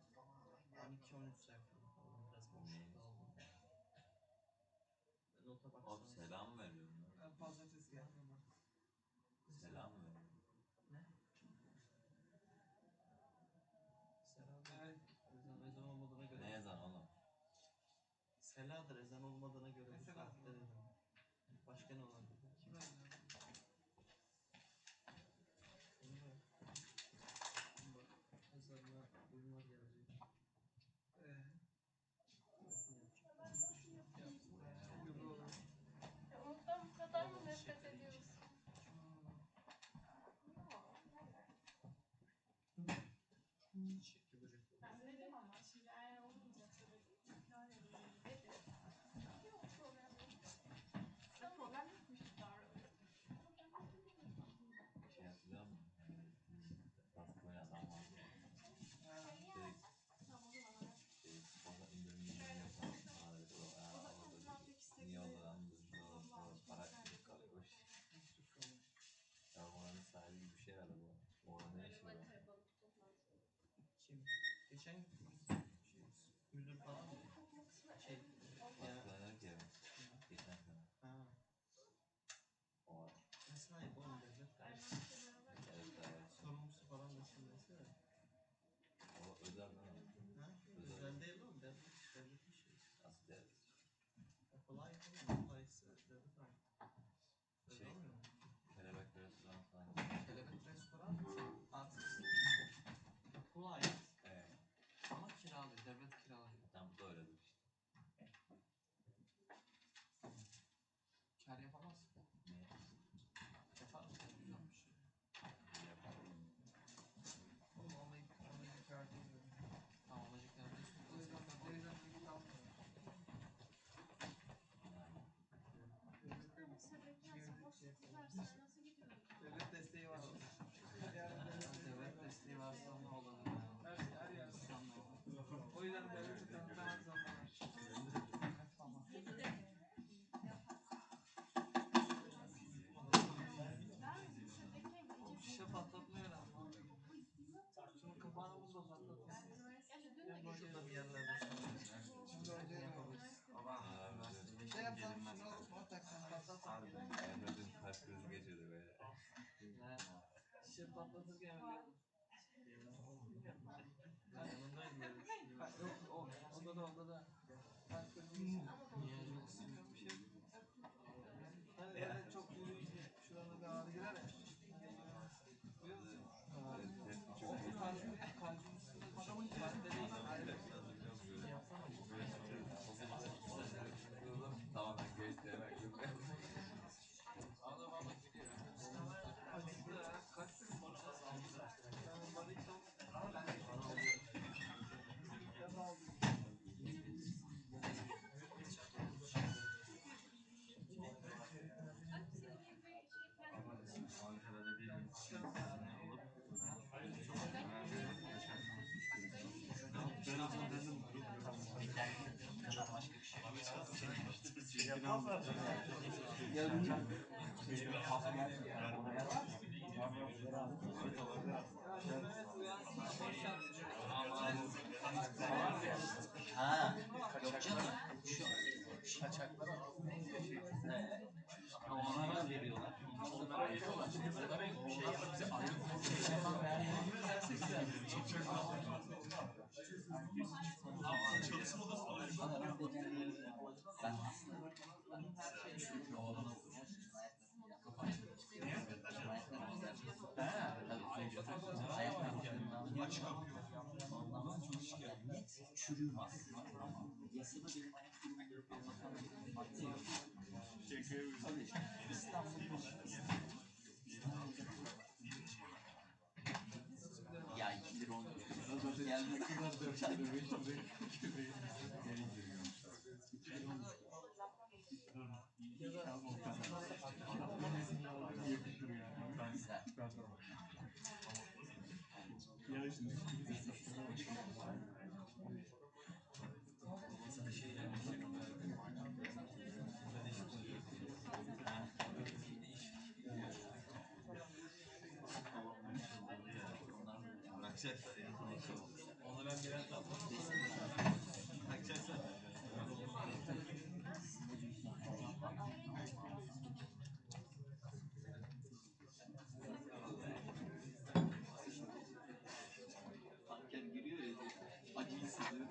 12-13 sayfa falan. Biraz boşlukta aldım. Nota Abi baksanız. selam veriyorum. Ben pazartesi geldim bak. Selam veriyorum. Ne? Selam. Evet. Ezan olmadığına göre. Ne yazan oğlum? Seladır ezan olmadığına göre Ne bu selam? saatte dedim. Başka ne olabilir? Kim öyle? Bilmiyorum. Bak ezanla bunlar gelecek. Gibi olur. Ya Umut'tan bu kadar mı nefret ediyorsun? Şekli böcek. Ben dedim ama şimdi eğer olmayacaksa dedim. İkrar edeyim dedim. Yok problem yok. Ya problem yokmuş davranıyor. Şey hatırlıyor musun? Baskı oynayan adam vardı ya. Direkt Tamam o zaman. orada indirim yapar. Bana dedi o niye odadan para açtık kalkmış. Ya oranın sahibi gibi bir şey herhalde bu. Orada ne işi var? Kim? Geçen gittiğimiz müdür falan mı? Şey. Baskı oynadık ya. Geçen sene. Ha. O var. Ne sahip oğlum devlet? Evet evet. Sorumlusu falan da şimdi de. O özel değil mi? Ha? Özel değil oğlum devlet. Devlet bir şey. Nasıl devlet? Kolay oğlum. Kolaysa devlet aynı. Öyle Şey, olmuyor mu? kelebek restoran falan. Kelebek restoran artist. Kolay. Ama kiralıyor. Devlet kiralıyor. Tam bu da öyledir işte. Kar yapamaz. Niye? Yapar mı? Güzel bir şey. Yapalım. Oğlum ona yıkardı diyor. Tamam olacak neredeyse. O yüzden ticket almıyor. Nasıl gidiyorsun? Devlet desteği var. Devlet desteği varsa ne olur? Her yer. O yüzden devleti tanıtmak zorundalar. Şişe patlatmıyor lan. Şunun kapağını bul da patlatın. Şurada bir yerlerde Şimdi önce yapabiliriz. şey yapsam şunu taksan patlatsan. Emre'nin kalp krizi geçirdi böyle. Şişe patlatırken öyle. Yanındaydım böyle düşünüyorum. Yok odada. Kalp krizi geçirdi. Niye acaba? Bilmiyorum bir şey. Hani böyle çok yürüyünce şurana bir ağrı girer ya. Biliyor musun? Tepki çok O iyi. kalbin üstünde düşün. Kalpte değil. Tamamen geçti hemen gülmeye. Ağda valla gidiyor. Acıktı ya. Kaç gün borç aldı? Ben onları hiç almadım. İlk defa aldım. Ha, Gökçe mi? Şu Kaçaklara altın şey. ona veriyorlar. Ben aslında net çürüğüm aslında ama yasada benim ayak durumum madde yok. Ya 2 lira 10 geldi. Bırakacaklar ya. Onu ben biraz daha bırakacaklar. Tanker giriyor ya. Acı hissediyor.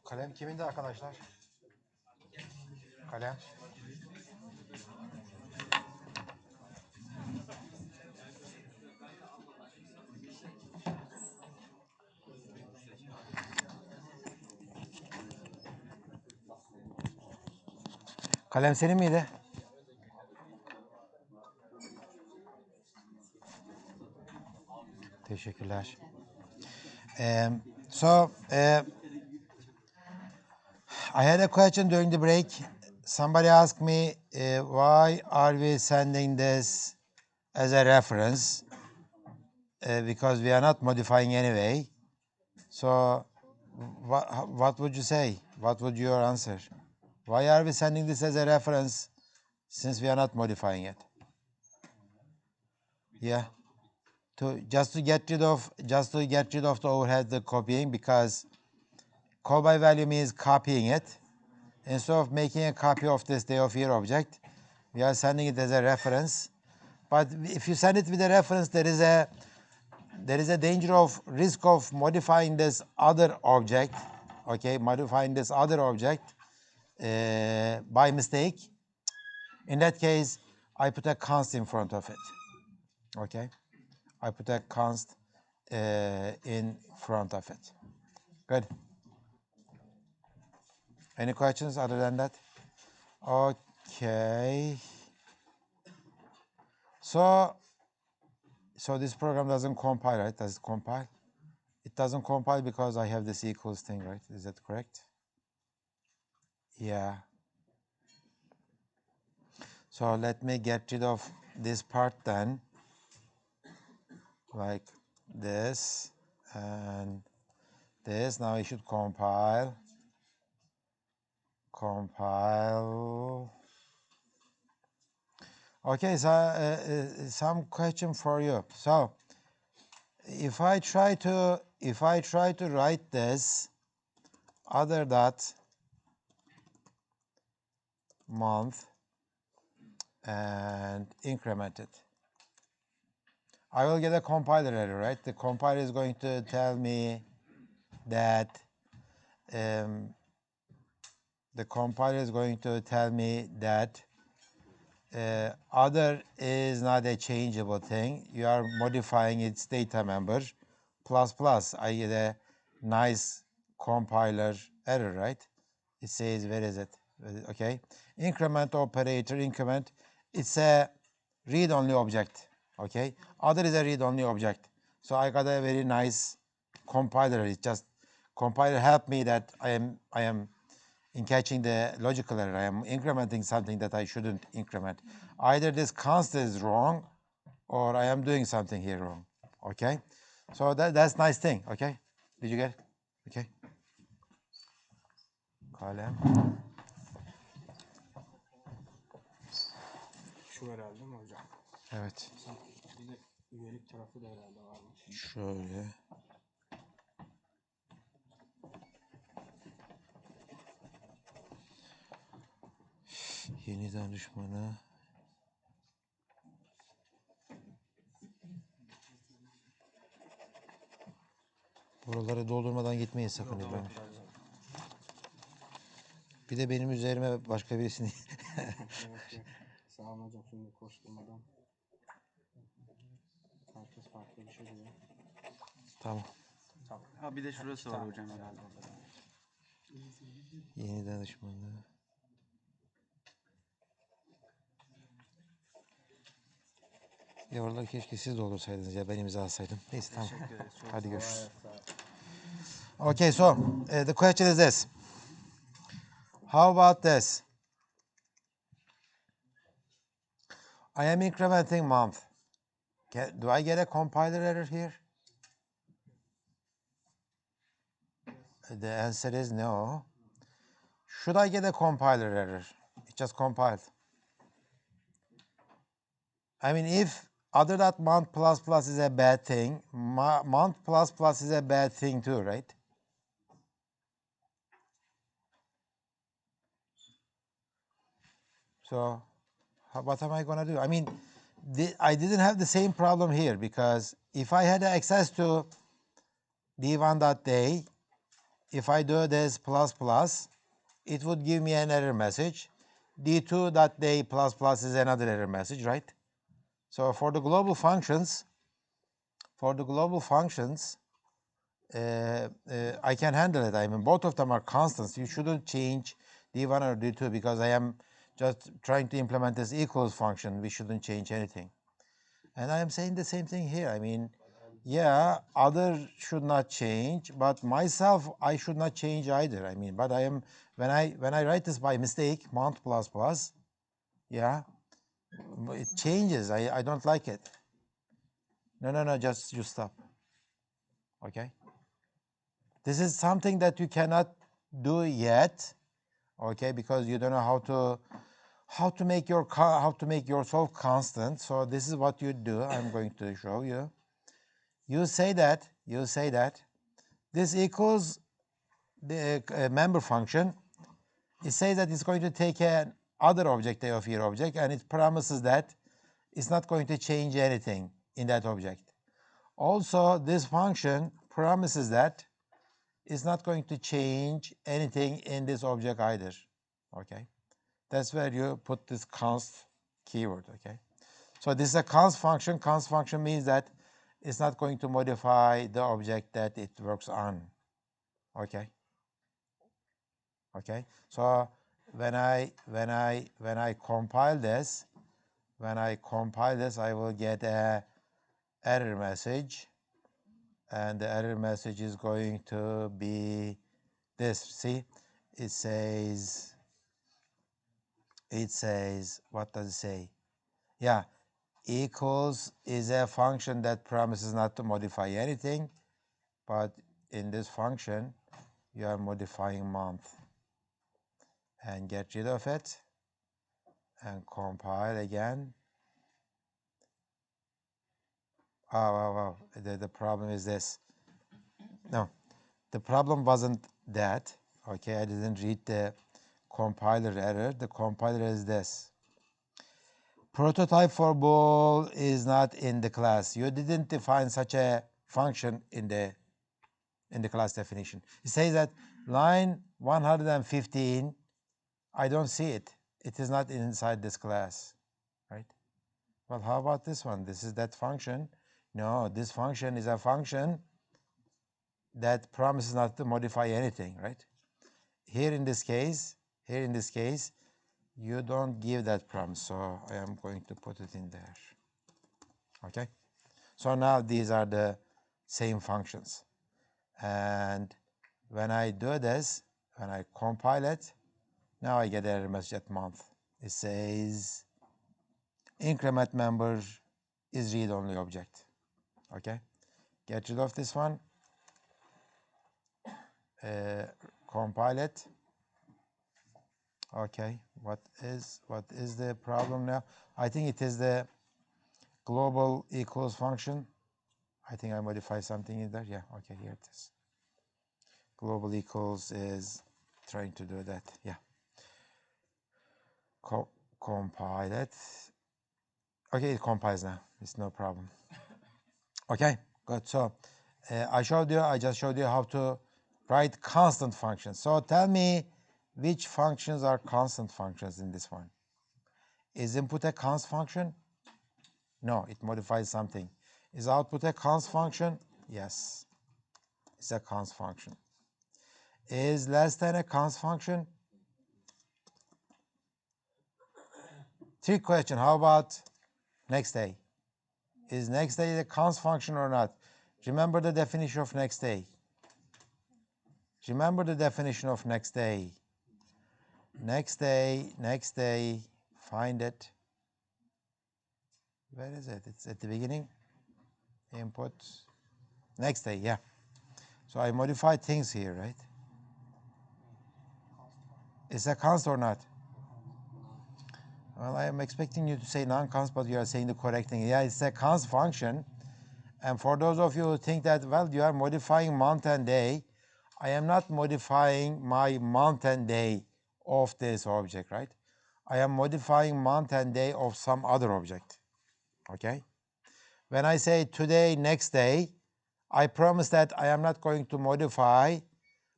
Kalem kimindi arkadaşlar? Kalem. Kalem senin miydi? Teşekkürler. So, I had a question during the break. Somebody asked me, why are we sending this as a reference? Because we are not modifying anyway. So, what would you say? What would your answer? Why are we sending this as a reference since we are not modifying it? Yeah. Just to get rid of the overhead, the copying, because call by value means copying it. Instead of making a copy of this day of year object, we are sending it as a reference. But if you send it with a reference, there is a danger of risk of modifying this other object, okay, modifying this other object by mistake. In that case, I put a const in front of it, okay? I put a const in front of it. Good. Any questions other than that? Okay. So this program doesn't compile, right? Does it compile? It doesn't compile because I have this equals thing, right? Is that correct? Yeah. So let me get rid of this part then, like this and this. Now I should compile. Okay, so some question for you. So if I try to write this other dot month and increment it, I will get a compiler error, right? The compiler is going to tell me that other is not a changeable thing. You are modifying its data member plus plus. I get a nice compiler error, right? It says, where is it? Okay. Increment operator, increment. It's a read-only object. Okay. Other is a read-only object. So I got a very nice compiler. It's just compiler helped me that I am in catching the logical error. I am incrementing something that I shouldn't increment. Either this const is wrong or I am doing something here wrong. Okay. So that's nice thing. Okay. Did you get it? Okay. Kalem. herhalde mi hocam? Evet. Bir de üyelik tarafı da herhalde varmış. Şöyle. Yeni danışmanı. Buraları doldurmadan gitmeyin sakın İbrahim. Bir de benim üzerime başka birisini... Evet. Sağ olun hocam, şimdi koşturmadan. Herkes farklı bir şey diyor. Tamam. Ha bir de şurası var hocam herhalde. Yeni danışmanı. Ya oraları keşke siz doldursaydınız ya ben imza atsaydım. Neyse tamam. Teşekkür ederiz. Çok Hadi sağ olun. görüşürüz. Okay, so the question is this. How about this? I am incrementing month. Do I get a compiler error here? The answer is no. Should I get a compiler error? It just compiled. I mean, if other than month plus plus is a bad thing, month plus plus is a bad thing too, right? So what am I going to do? I mean, I didn't have the same problem here because if I had access to d1.day, if I do this plus plus, it would give me an error message. d2.day plus plus is another error message, right? So for the global functions, I can handle it. I mean, both of them are constants. You shouldn't change d1 or d2 because I am just trying to implement this equals function. We shouldn't change anything. And I am saying the same thing here. I mean, yeah, other should not change, but myself, I should not change either. I mean, but I am, when I write this by mistake, month plus plus, yeah, it changes. I don't like it. No, just you stop. Okay? This is something that you cannot do yet, okay, because you don't know how to make yourself constant. So this is what you do. I'm going to show you. You say that this equals the member function. It says that it's going to take an other object of your object, and it promises that it's not going to change anything in that object. Also, this function promises that it's not going to change anything in this object either. Okay, that's where you put this const keyword. Okay, so this is a const function. Const function means that it's not going to modify the object that it works on. Okay. Okay. So when I compile this, I will get a error message, and the error message is going to be this. See, it says, what does it say? Yeah, equals is a function that promises not to modify anything, but in this function, you are modifying month. And get rid of it and compile again. Oh. The problem is this. No, the problem wasn't that. Okay, I didn't read the compiler error. The compiler is this. Prototype for bool is not in the class. You didn't define such a function in the class definition. It says that line 115, I don't see it. It is not inside this class, right? Well, how about this one? This is that function. No, this function is a function that promises not to modify anything, right? Here in this case, you don't give that promise. So I am going to put it in there. Okay? So now these are the same functions. And when I do this, when I compile it, now I get an error message at month. It says increment member is read-only object. Okay? Get rid of this one. Compile it. Okay, what is the problem now? I think it is the global equals function. I think I modified something in there. Yeah, okay, here it is. Global equals is trying to do that. Yeah. Compile it. Okay, it compiles now. It's no problem. Okay, good. So I just showed you how to write constant functions. So tell me which functions are constant functions in this one. Is input a const function? No, it modifies something. Is output a const function? Yes, it's a const function. Is less than a const function? Trick question. How about next day? Is next day a const function or not? Remember the definition of next day. Remember the definition of next day. Next day, find it. Where is it? It's at the beginning. Input. Next day, yeah. So I modified things here, right? Is a const or not? Well, I am expecting you to say non-const, but you are saying the correct thing. Yeah, it's a const function. And for those of you who think that, well, you are modifying month and day, I am not modifying my month and day of this object, right? I am modifying month and day of some other object, okay? When I say today, next day, I promise that I am not going to modify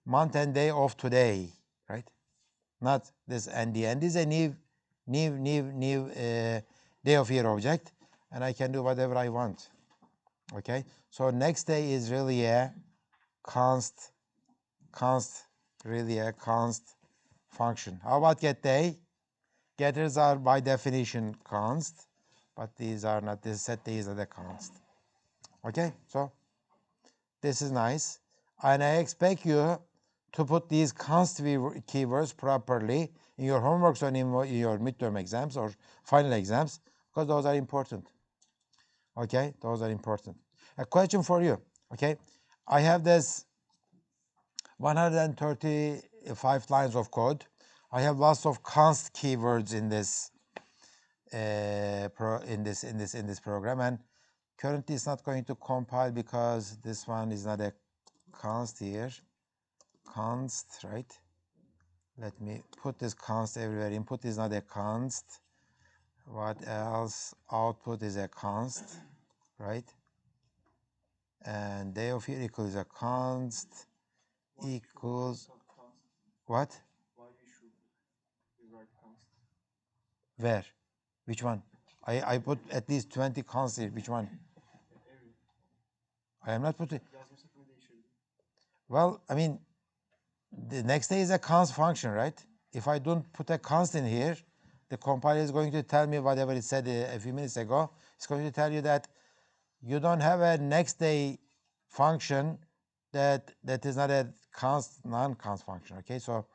month and day of today, right? Not this and the end is a new day of year object, and I can do whatever I want. Okay, so next day is really a const function. How about get day? Getters are by definition const, but these are not. This set days are the const. Okay, so this is nice, and I expect you to put these const keywords properly in your homeworks or in your midterm exams or final exams, because those are important. Okay, those are important. A question for you. Okay, I have this 135 lines of code. I have lots of const keywords in this program, and currently it's not going to compile because this one is not a const here. Const, right? Let me put this const everywhere. Input is not a const. What else? Output is a const, right? And day of year equals a const equals what? Why we should rewrite const? Where? Which one? I put at least 20 consts here. Which one? Every I am not putting. yazmasak ne değişirdi? Well, I mean, the next day is a const function, right? If I don't put a const in here, the compiler is going to tell me whatever it said a few minutes ago. It's going to tell you that you don't have a next day function that is not a const, non-const function, okay? So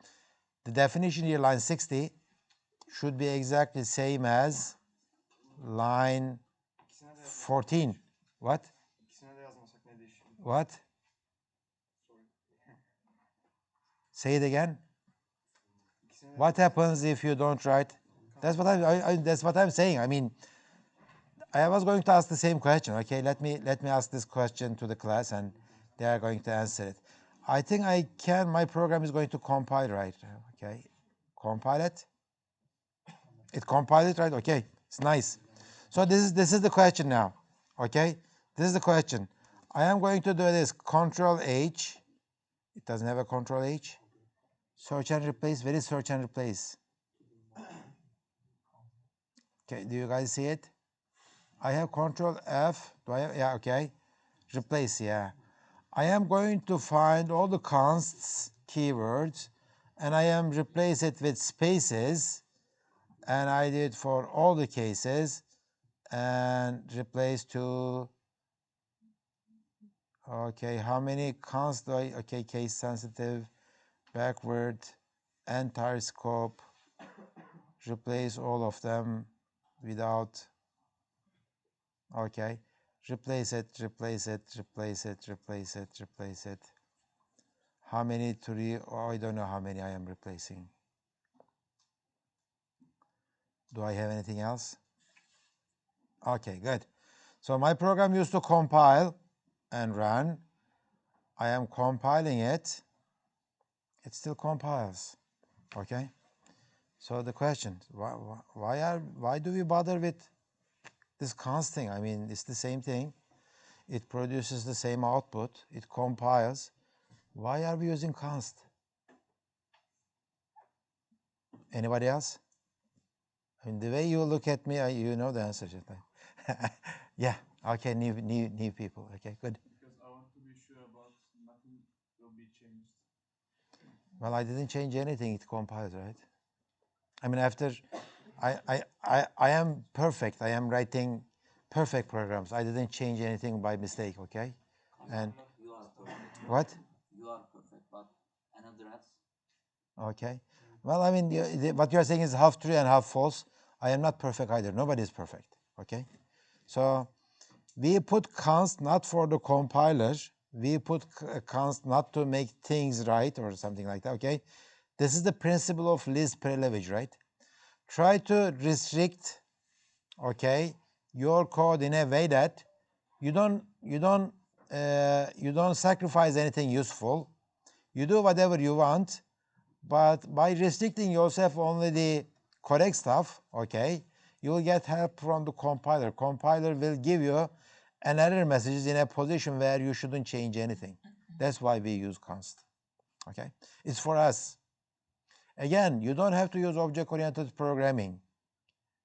the definition here, line 60, should be exactly the same as line İkisine de 14. What? İkisine de yazmasak ne değişirdi? What? Sorry. Say it again. İkisine de What happens if you don't write? That's what that's what I'm saying. I mean, I was going to ask the same question. Okay, let me ask this question to the class, and they are going to answer it. I think I can. My program is going to compile, right? Okay, compile it. It compiled it, right? Okay, it's nice. So this is the question now. Okay, this is the question. I am going to do this. Control H. It doesn't have a Control H. Search and replace. Where is search and replace? Okay, do you guys see it? I have Control F. Do I have? Yeah, okay. Replace, yeah. I am going to find all the consts keywords, and I am replace it with spaces, and I did for all the cases, and replace to, okay, how many consts do I, okay, case sensitive, backward, entire scope, replace all of them without, okay, replace it, replace it, replace it, replace it, replace it. How many? 3? Oh, I don't know how many I am replacing. Do I have anything else? Okay, good. So my program used to compile and run. I am compiling it. It still compiles. Okay. So the question: why do we bother with this const thing? I mean, it's the same thing. It produces the same output. It compiles. Why are we using const? Anybody else? I mean, the way you look at me, you know the answer. Yeah. Okay. New people. Okay. Good. Because I want to be sure about nothing will be changed. Well, I didn't change anything. It compiles, right? I mean, after I am perfect. I am writing perfect programs. I didn't change anything by mistake. Okay. And You are perfect. what? You are perfect, but another else. Okay. Well, I mean, what you are saying is half true and half false. I am not perfect either. Nobody is perfect. Okay. So we put const not for the compiler. We put const not to make things right or something like that. Okay. This is the principle of least privilege, right? Try to restrict, okay, your code in a way that you don't sacrifice anything useful. You do whatever you want, but by restricting yourself only the correct stuff, okay, you will get help from the compiler. Compiler will give you an error message in a position where you shouldn't change anything. That's why we use const. Okay, it's for us. Again, you don't have to use object-oriented programming.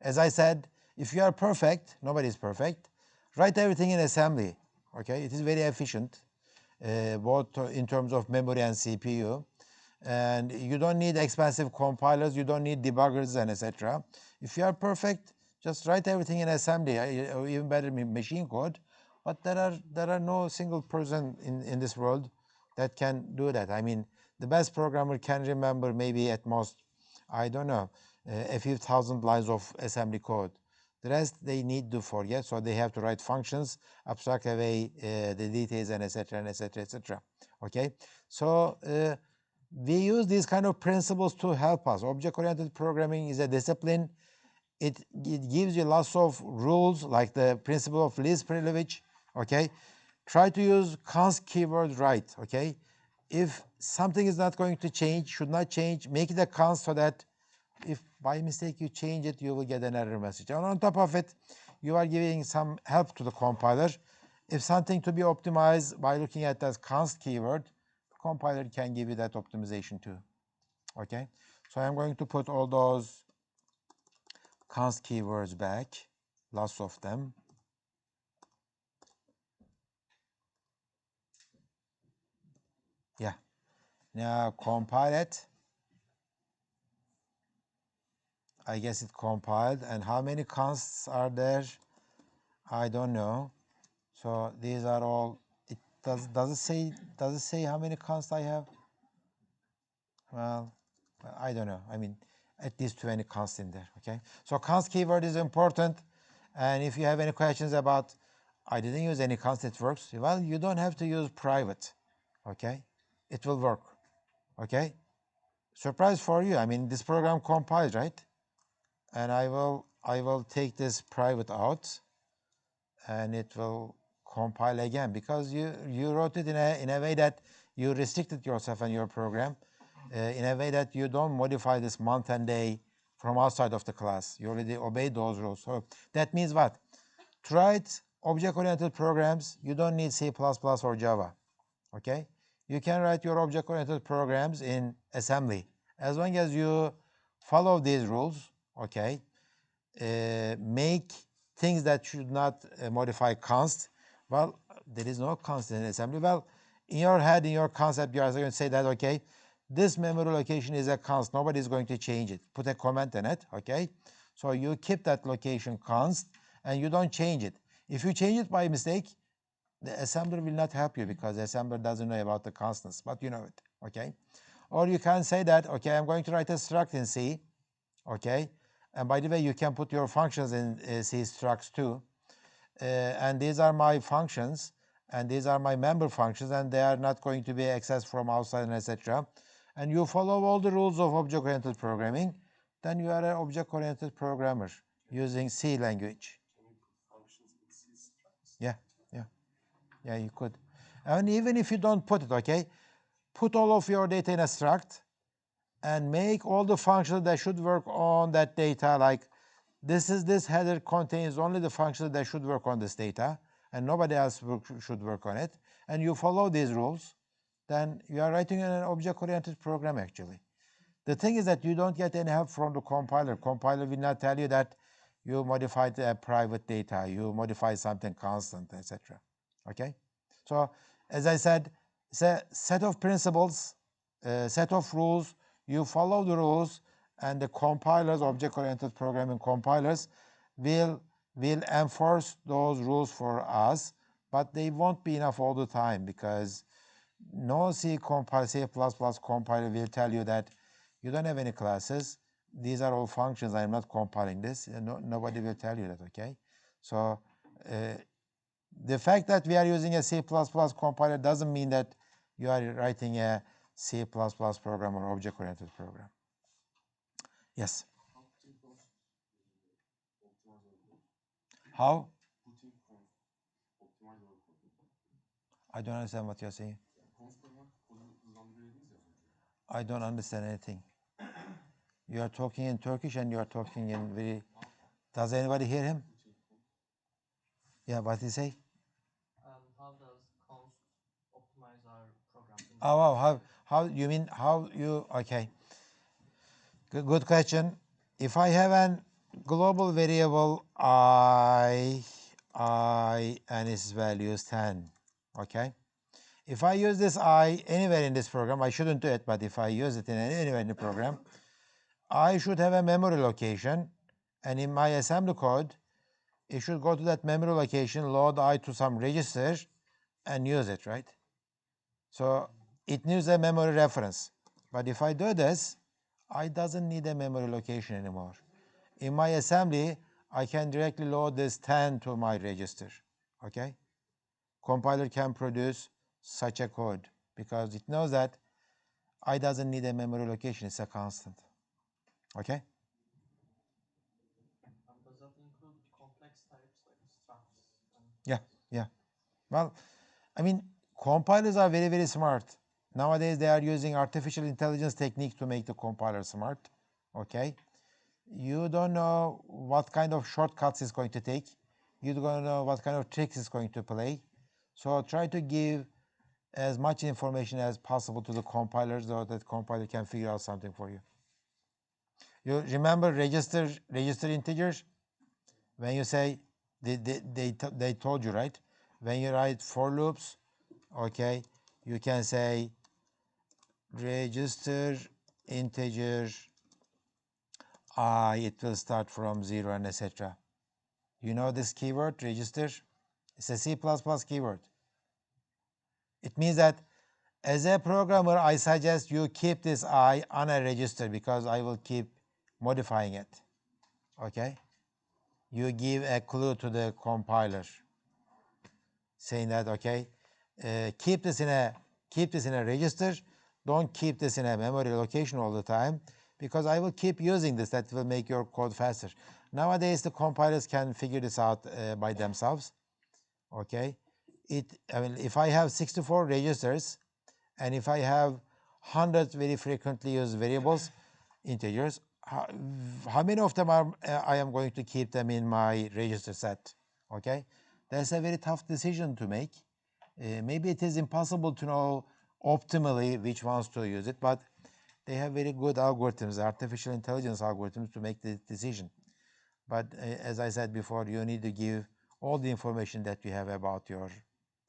As I said, if you are perfect, nobody is perfect, write everything in assembly. Okay, it is very efficient, both in terms of memory and CPU. And you don't need expensive compilers, you don't need debuggers and etc. If you are perfect, just write everything in assembly, or even better, machine code. But there are no single person in this world that can do that. I mean, the best programmer can remember maybe at most, I don't know, a few thousand lines of assembly code. The rest they need to forget, so they have to write functions, abstract away the details, and etc. and etc. etc. Okay, so we use these kind of principles to help us. Object-oriented programming is a discipline. It gives you lots of rules, like the principle of least privilege. Okay, try to use const keyword right. Okay, if something is not going to change, should not change, make it a const so that if by mistake you change it, you will get an error message. And on top of it, you are giving some help to the compiler. If something to be optimized by looking at that const keyword, the compiler can give you that optimization too. Okay, so I'm going to put all those const keywords back, lots of them. Yeah, now compile it. I guess it compiled. And how many consts are there? I don't know. So these are all. It does it say how many consts I have? Well, I don't know. I mean, at least 20 consts in there. Okay. So const keyword is important. And if you have any questions about, I didn't use any const, it works. Well, you don't have to use private. Okay, it will work. Okay. Surprise for you. I mean, this program compiles, right? And I will take this private out, and it will compile again, because you wrote it in a way that you restricted yourself and your program in a way that you don't modify this month and day from outside of the class. You already obeyed those rules. So that means what? To write object-oriented programs, you don't need C++ or Java. Okay? You can write your object-oriented programs in assembly as long as you follow these rules. Okay? Make things that should not modify const. Well, there is no const in assembly. Well, in your head, in your concept, you are going to say that, okay, this memory location is a const. Nobody is going to change it. Put a comment in it, okay? So you keep that location const, and you don't change it. If you change it by mistake, the assembler will not help you, because the assembler doesn't know about the constants, but you know it, okay? Or you can say that, okay, I'm going to write a struct in C, okay? And by the way, you can put your functions in C structs too. And these are my functions, and these are my member functions, and they are not going to be accessed from outside, and etc. And you follow all the rules of object-oriented programming. then you are an object-oriented programmer using C language. Can you put functions in C structs? Yeah, you could. And even if you don't put it, okay, put all of your data in a struct and make all the functions that should work on that data, like this header contains only the functions that should work on this data, and nobody else should work on it, and you follow these rules, then you are writing an object-oriented program actually. The thing is that you don't get any help from the compiler. Compiler will not tell you that you modified private data, you modified something constant, etc. Okay? So, as I said, it's a set of principles, a set of rules. You follow the rules, and the compilers, object-oriented programming compilers, will enforce those rules for us, but they won't be enough all the time because no C++ compiler will tell you that you don't have any classes. These are all functions. I'm not compiling this. Nobody will tell you that, okay? So the fact that we are using a C++ compiler doesn't mean that you are writing a C++ program or object-oriented program. Yes? How? I don't understand what you're saying. I don't understand anything. You are talking in Turkish and you are talking in very... Does anybody hear him? Yeah, what did he say? How does const optimize our program? Oh, wow. How you mean, how you... Okay. Good question. If I have a global variable I, and its value is 10, okay? If I use this I anywhere in this program, I shouldn't do it, but if I use it anywhere in the program, I should have a memory location, and in my assembly code, it should go to that memory location, load I to some register, and use it, right? So it needs a memory reference. But if I do this, I doesn't need a memory location anymore. In my assembly, I can directly load this 10 to my register, okay? Compiler can produce such a code because it knows that I doesn't need a memory location, it's a constant, okay? Does that include complex types like structs? Yeah. Well, I mean, compilers are very, very smart. Nowadays, they are using artificial intelligence technique to make the compiler smart, okay? You don't know what kind of shortcuts it's going to take. You don't know what kind of tricks it's going to play. So try to give as much information as possible to the compiler so that compiler can figure out something for you. You remember register integers? When you say, they told you, right? When you write for loops, okay, you can say register integer I, it will start from 0 and etc. You know this keyword, register? It's a C++ keyword. It means that as a programmer, I suggest you keep this I on a register because I will keep modifying it, okay? You give a clue to the compiler saying that, okay, keep this in a register. Don't keep this in a memory location all the time because I will keep using this. That will make your code faster. Nowadays, the compilers can figure this out by themselves. Okay, I mean, if I have 64 registers, and if I have 100 very frequently used variables, integers, how many of them are I am going to keep them in my register set? Okay, that's a very tough decision to make. Maybe it is impossible to know optimally which ones to use it, but they have very good algorithms, artificial intelligence algorithms to make the decision. But as I said before, you need to give all the information that you have about your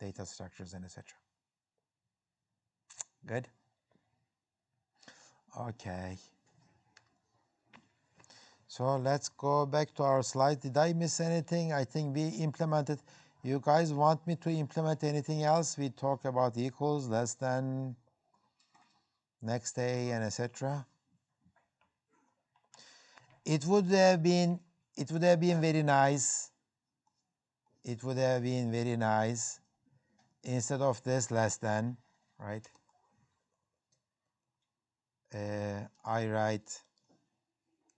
data structures and etc. Good? Okay. So let's go back to our slide. Did I miss anything? I think we implemented. You guys want me to implement anything else? We talk about equals, less than, next day, and etc. It would have been very nice. It would have been very nice instead of this less than, right? I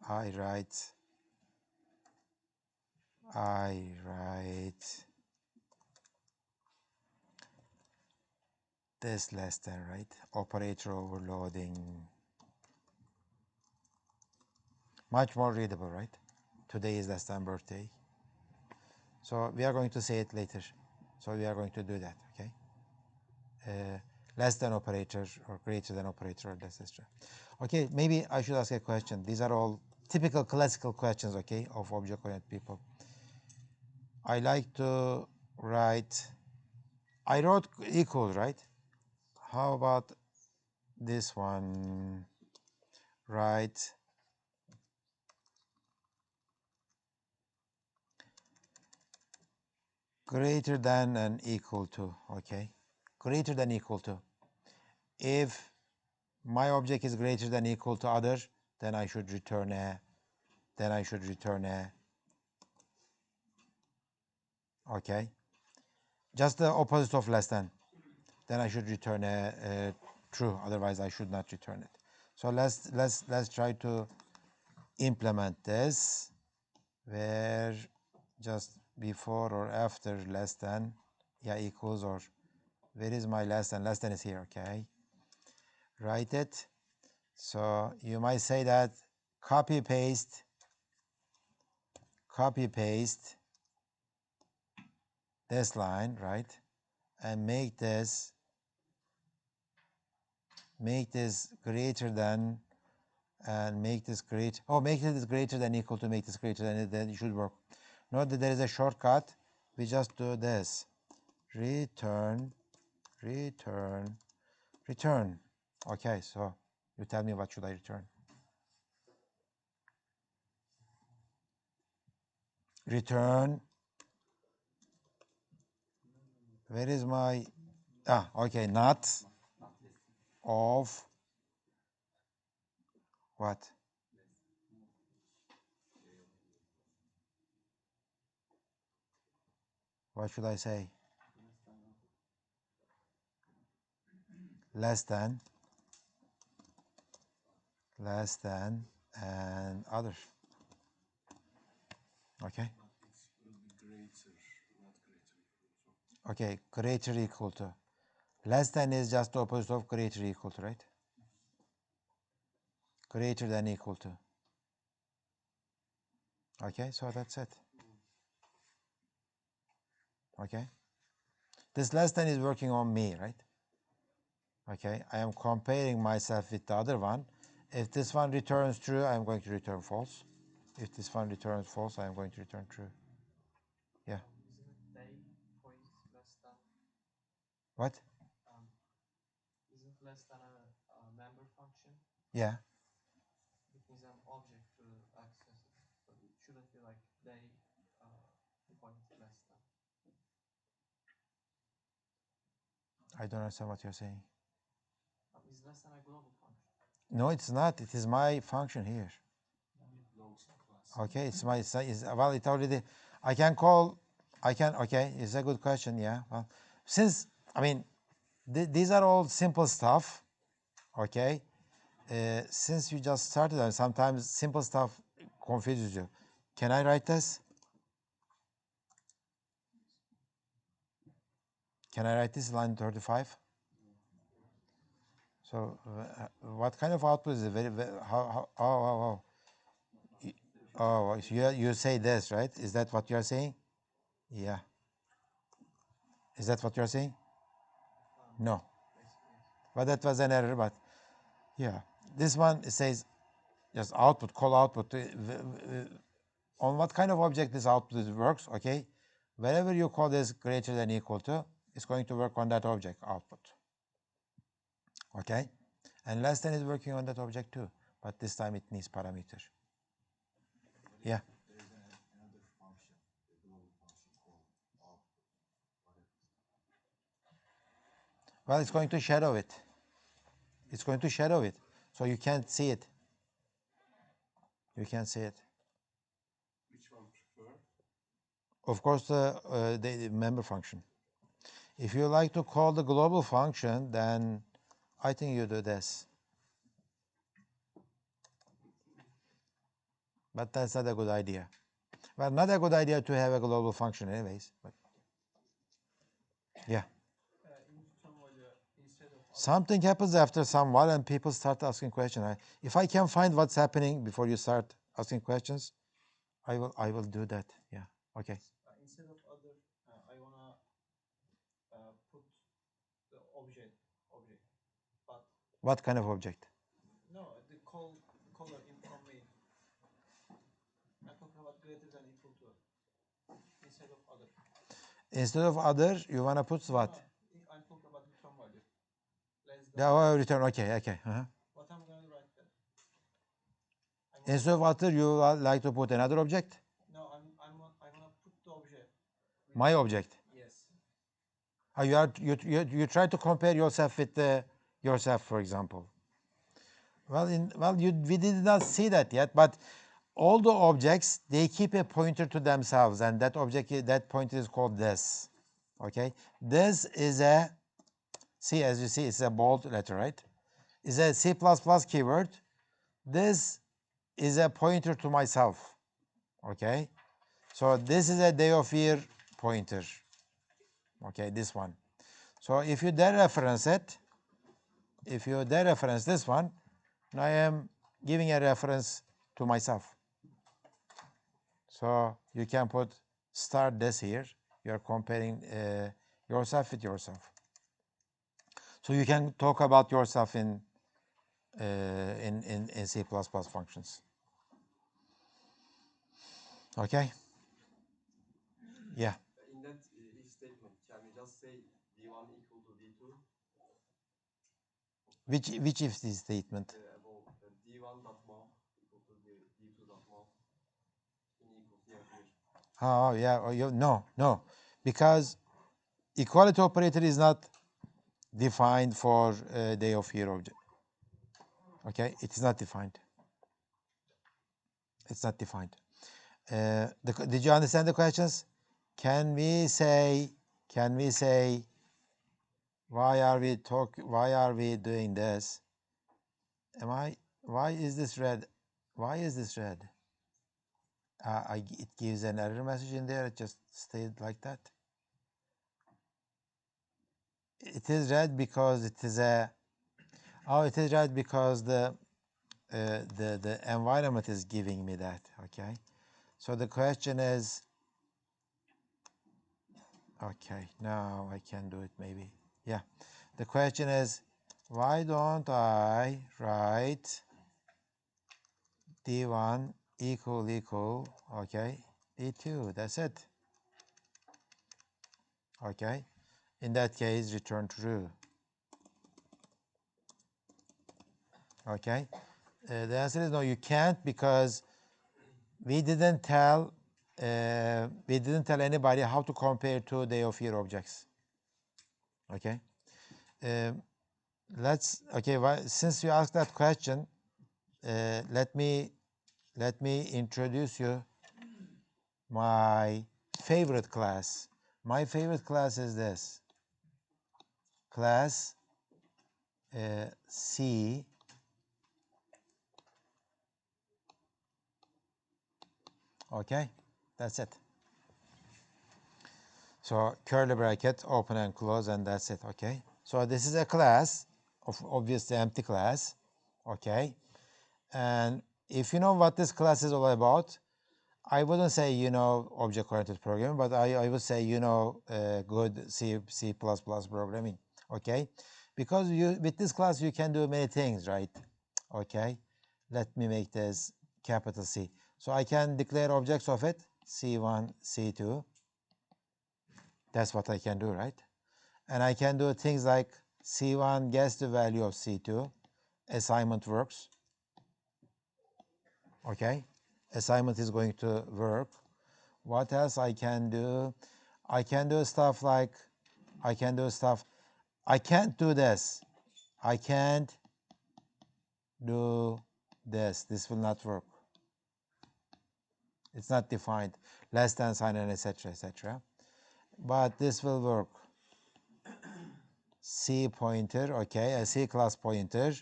I write this less than, right? Operator overloading. Much more readable, right? Today is less than birthday. So we are going to say it later. So we are going to do that, okay? Less than operator or greater than operator or less extra. Okay, maybe I should ask a question. These are all typical classical questions, okay, of object-oriented people. I like to write, I wrote equals, right? How about this one? Write greater than and equal to, okay? Greater than equal to. If my object is greater than equal to other, then I should return a, okay? Just the opposite of less than. Then I should return a true, otherwise I should not return it. So let's try to implement this where just before or after less than, yeah, equals, or where is my less than? Less than is here, okay? Write it. So you might say that copy paste this line, right? And make this greater than, and make this great, oh, make this greater than equal to, make this greater than it, then it should work. Note that there is a shortcut. We just do this. Return. Okay, so you tell me what should I return. Return. Where is my, okay, not of what? What should I say? Less than, and other. Okay. Okay, greater equal to. Less than is just the opposite of greater equal to, right? Greater than equal to. Okay, so that's it. Okay. This less than is working on me, right? Okay, I am comparing myself with the other one. If this one returns true, I am going to return false. If this one returns false, I am going to return true. Yeah. Isn't they point less than? What? Isn't less than a member function? Yeah. It needs an object to access it. But it shouldn't be like they point less than. I don't understand what you're saying. Is less than a global function? No, it's not. It is my function here. Okay, it's my, well, it already, okay, it's a good question, yeah. Well, since, I mean, these are all simple stuff, okay? Since you just started, and sometimes simple stuff confuses you. Can I write this? Can I write this line 35? So what kind of output is it? Oh, so you say this, right? Is that what you're saying? Yeah. Is that what you're saying? No. But that was an error, but yeah. This one, it says just output, call output. On what kind of object this output works, okay? Wherever you call this greater than equal to, it's going to work on that object output. Okay? And less than is working on that object too, but this time it needs parameter. Yeah. There is another function, the global function called output. Well, it's going to shadow it. It's going to shadow it, so you can't see it. You can't see it. Which one prefer? Of course, the member function. If you like to call the global function, then I think you do this. But that's not a good idea. Well, not a good idea to have a global function anyways. But yeah. In some value instead of other. Something happens after some while and people start asking questions. If I can find what's happening before you start asking questions, I will do that. Yeah. Okay. Instead of other, I wanna put the object, but What kind of object? no, the color in from main. I'm talking about greater than equal to instead of other. Instead of other, you want to put what? No, I'm talking about return value. Less than. Yeah, return. Okay. What I'm gonna write there? Instead of other, you like to put another object? No, I wanna put the object. My object. Yes. You try to compare yourself with yourself, for example. We did not see that yet, but all the objects, they keep a pointer to themselves, and that pointer is called this. Okay, this is as you see, it's a bold letter, right? It's a C++ keyword. This is a pointer to myself. Okay, so this is a day of year pointer. Okay, this one. So if you dereference it, if you dereference this one, I am giving a reference to myself. So you can start this here. You're comparing yourself with yourself. So you can talk about yourself in C++ functions. Okay. Yeah. In that if statement, can we just say d1 equal to d2? Which if this statement? About d1.mov equal to d2.mov in equal here. Oh yeah. No, because equality operator is not defined for day of year object. Okay, it is not defined. It's not defined. Did you understand the questions? Can we say? Why are we doing this? Why is this red? Why is this red? It gives an error message in there. It just stayed like that. It is red because it is a. Oh, it is red because the environment is giving me that. Okay, so the question is. Okay, now I can do it maybe. Yeah, the question is, why don't I write d1 equal, okay, d2, that's it. Okay, in that case, return true. Okay, the answer is no, you can't, because we didn't tell anybody how to compare two day of year objects. Okay, since you asked that question, let me introduce you my favorite class. My favorite class is this class C. Okay, that's it. So curly bracket, open and close, and that's it. Okay, so this is a class of obviously empty class. Okay, and if you know what this class is all about, I wouldn't say object-oriented programming, but I would say good C++ programming. Okay, because with this class you can do many things, right? Okay, let me make this capital C. So I can declare objects of it, C1, C2. That's what I can do, right? And I can do things like C1 guess the value of C2. Assignment works. Okay, assignment is going to work. What else I can do? I can do stuff like, I can't do this. I can't do this. This will not work. It's not defined. Less than sign and etc. etc. But this will work. C pointer, okay, a C class pointer,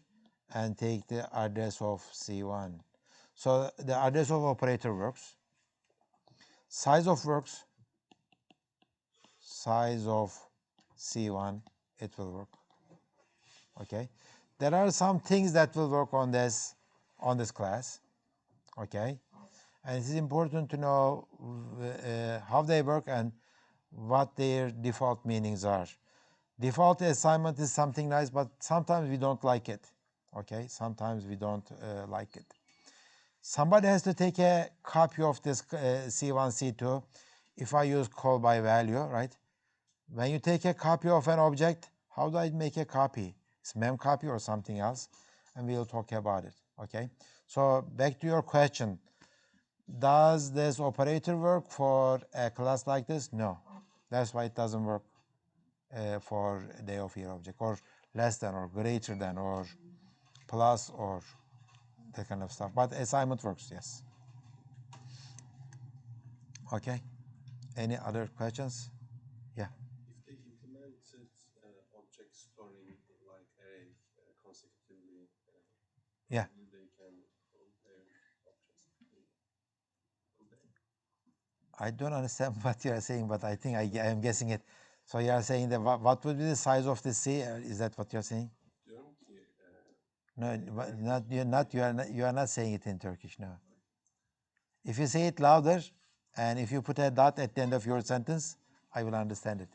and take the address of C1. So the address of operator works. Size of works. Size of C1, it will work. Okay. There are some things that will work on this class. Okay. And it is important to know how they work and what their default meanings are. Default assignment is something nice, but sometimes we don't like it. Okay, sometimes we don't like it. Somebody has to take a copy of this C1, C2. If I use call by value, right? When you take a copy of an object, how do I make a copy? It's mem copy or something else, and we'll talk about it. Okay, so back to your question. Does this operator work for a class like this? No. That's why it doesn't work for day of year object, or less than, or greater than, or plus, or that kind of stuff. But assignment works, yes. Okay. Any other questions? Yeah. If they implemented object storing like array consecutively, Yeah. they can compare objects. Could they? I don't understand what you are saying, but I think I am guessing it. So you are saying that what would be the size of the C? Is that what you're saying? Diyorum ki No, you are not saying it in Turkish. No. If you say it louder, and if you put a dot at the end of your sentence, I will understand it.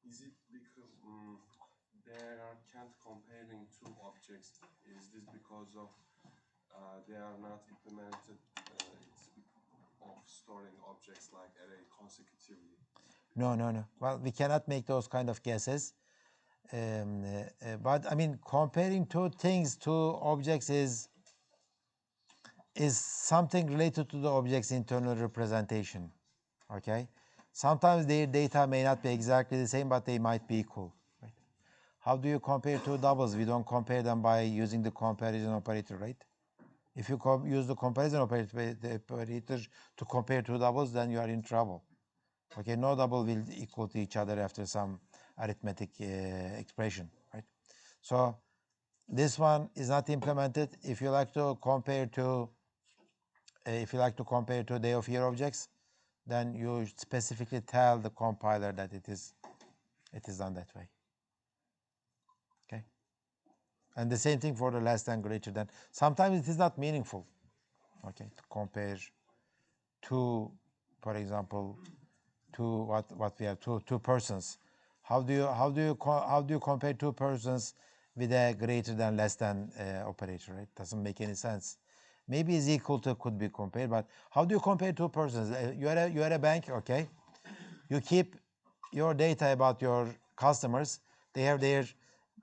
is it because they can't comparing two objects? Is this because of they are not implemented of storing objects like array consecutively? No. Well, we cannot make those kind of guesses. But I mean, comparing two things, two objects is something related to the object's internal representation. Okay? Sometimes their data may not be exactly the same, but they might be equal. Right? How do you compare two doubles? We don't compare them by using the comparison operator, right? If you use the comparison operator to compare two doubles, then you are in trouble. Okay, no double will equal to each other after some arithmetic expression, right? So this one is not implemented. If you like to compare two day of year objects, then you specifically tell the compiler that it is done that way. Okay. And the same thing for the less than, greater than. Sometimes it is not meaningful. Okay, to compare two, for example, what we have two persons. How do you compare two persons with a greater than less than operator? Right? Doesn't make any sense. Maybe is equal to could be compared, but how do you compare two persons? You are a bank, okay? You keep your data about your customers. They have their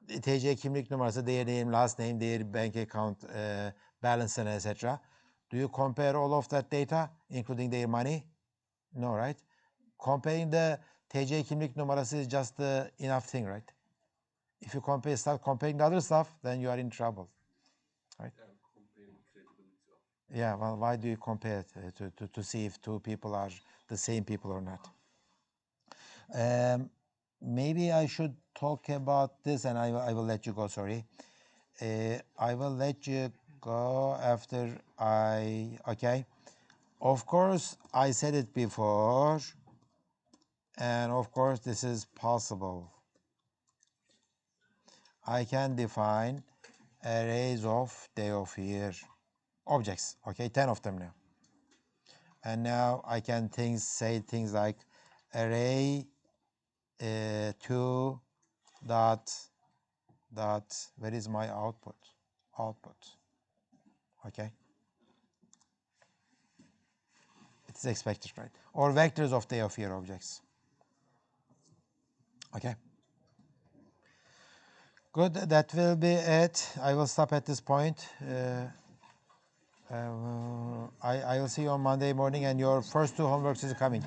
TC kimlik numarası, their name, last name, their bank account balance, and etc. Do you compare all of that data, including their money? No, right? Comparing the TC kimlik numarası is just the enough thing, right? If you start comparing the other stuff, then you are in trouble, right? They are comparing credibility of. Yeah, well, why do you compare it to see if two people are the same people or not? Maybe I should talk about this, and I will let you go, sorry. I will let you go after okay. Of course, I said it before, and of course, this is possible. I can define arrays of day of year objects, okay, 10 of them now. And now I can say things like array 2 dot, where is my output? Okay. It's expected, right? Or vectors of day of year objects. Okay. Good, that will be it. I will stop at this point. I will see you on Monday morning, and your first two homeworks is coming.